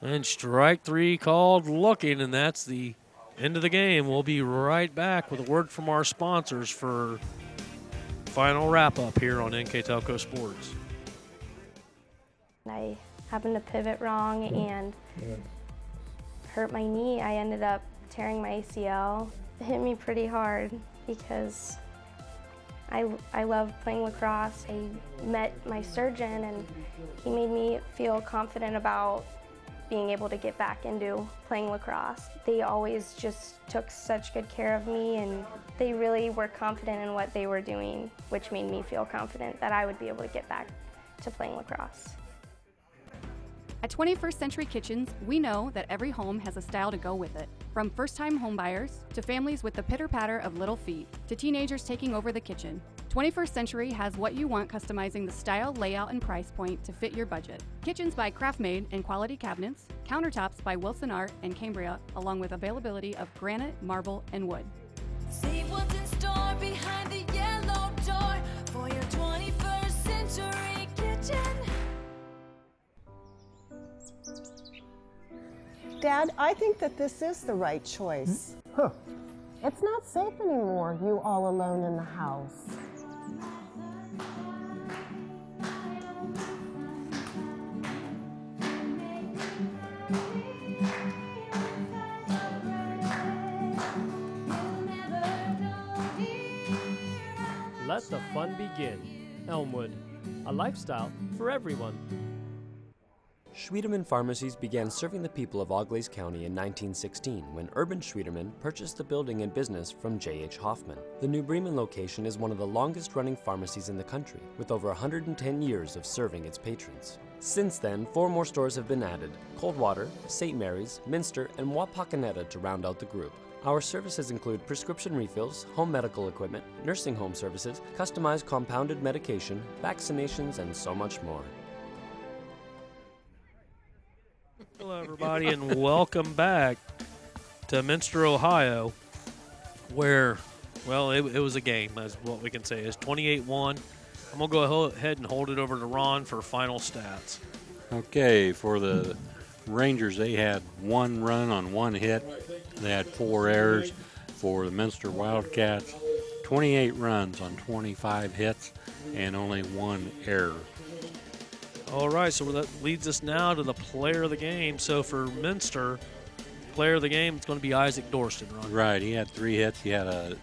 And strike 3 called, looking, and that's the end of the game. We'll be right back with a word from our sponsors for final wrap-up here on NKTelco Sports. I happened to pivot wrong and hurt my knee. I ended up tearing my ACL. It hit me pretty hard because I love playing lacrosse. I met my surgeon and he made me feel confident about being able to get back into playing lacrosse. They always just took such good care of me and they really were confident in what they were doing, which made me feel confident that I would be able to get back to playing lacrosse. At 21st Century Kitchens, we know that every home has a style to go with it. From first-time homebuyers to families with the pitter-patter of little feet to teenagers taking over the kitchen, 21st Century has what you want, customizing the style, layout, and price point to fit your budget. Kitchens by Craftmade and quality cabinets, countertops by Wilson Art and Cambria, along with availability of granite, marble, and wood. See what's in store behind the yellow door for your 21st Century kitchen. Dad, I think that this is the right choice. Huh. It's not safe anymore, you all alone in the house. Let the fun begin. Elmwood, a lifestyle for everyone. Schmeezing Pharmacies began serving the people of Auglaize County in 1916 when Urban Schmeezing purchased the building and business from J.H. Hoffman. The New Bremen location is one of the longest-running pharmacies in the country, with over 110 years of serving its patrons. Since then, 4 more stores have been added: Coldwater, St. Mary's, Minster, and Wapakoneta to round out the group. Our services include prescription refills, home medical equipment, nursing home services, customized compounded medication, vaccinations, and so much more. Hello, everybody, and welcome back to Minster, Ohio, where, well, it was a game, as what we can say. It's 28-1. I'm going to go ahead and hold it over to Ron for final stats. Okay, for the Rangers, they had 1 run on 1 hit. They had 4 errors. For the Minster Wildcats, 28 runs on 25 hits and only 1 error. All right, so that leads us now to the player of the game. So for Minster, player of the game, it's going to be Isaac Dorston, Ron. Right, he had 3 hits. He had a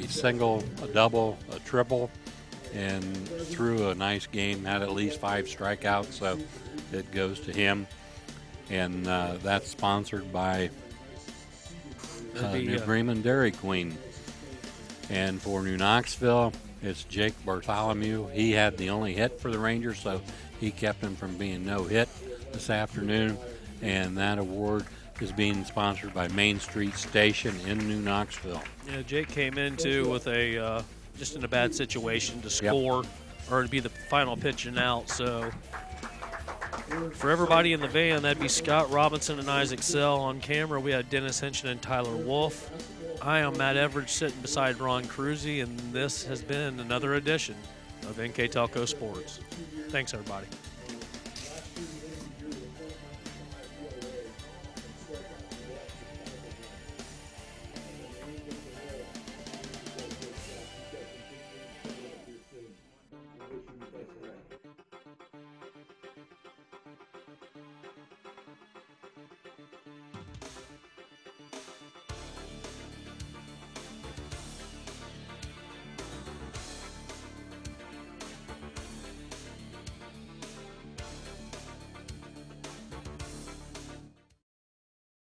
single, a double, a triple, and threw a nice game, had at least 5 strikeouts, so it goes to him. And that's sponsored by New Bremen Dairy Queen. And for New Knoxville, it's Jake Bartholomew. He had the only hit for the Rangers, so he kept him from being no hit this afternoon. And that award is being sponsored by Main Street Station in New Knoxville. Yeah, Jake came into with a just in a bad situation to score, or to be the final pitch and out. So for everybody in the van, that'd be Scott Robinson and Isaac Sell. On camera, we had Dennis Henschen and Tyler Wolf. I am Matt Everidge sitting beside Ron Cruzy, and this has been another edition of NKTelco Sports. Thanks, everybody.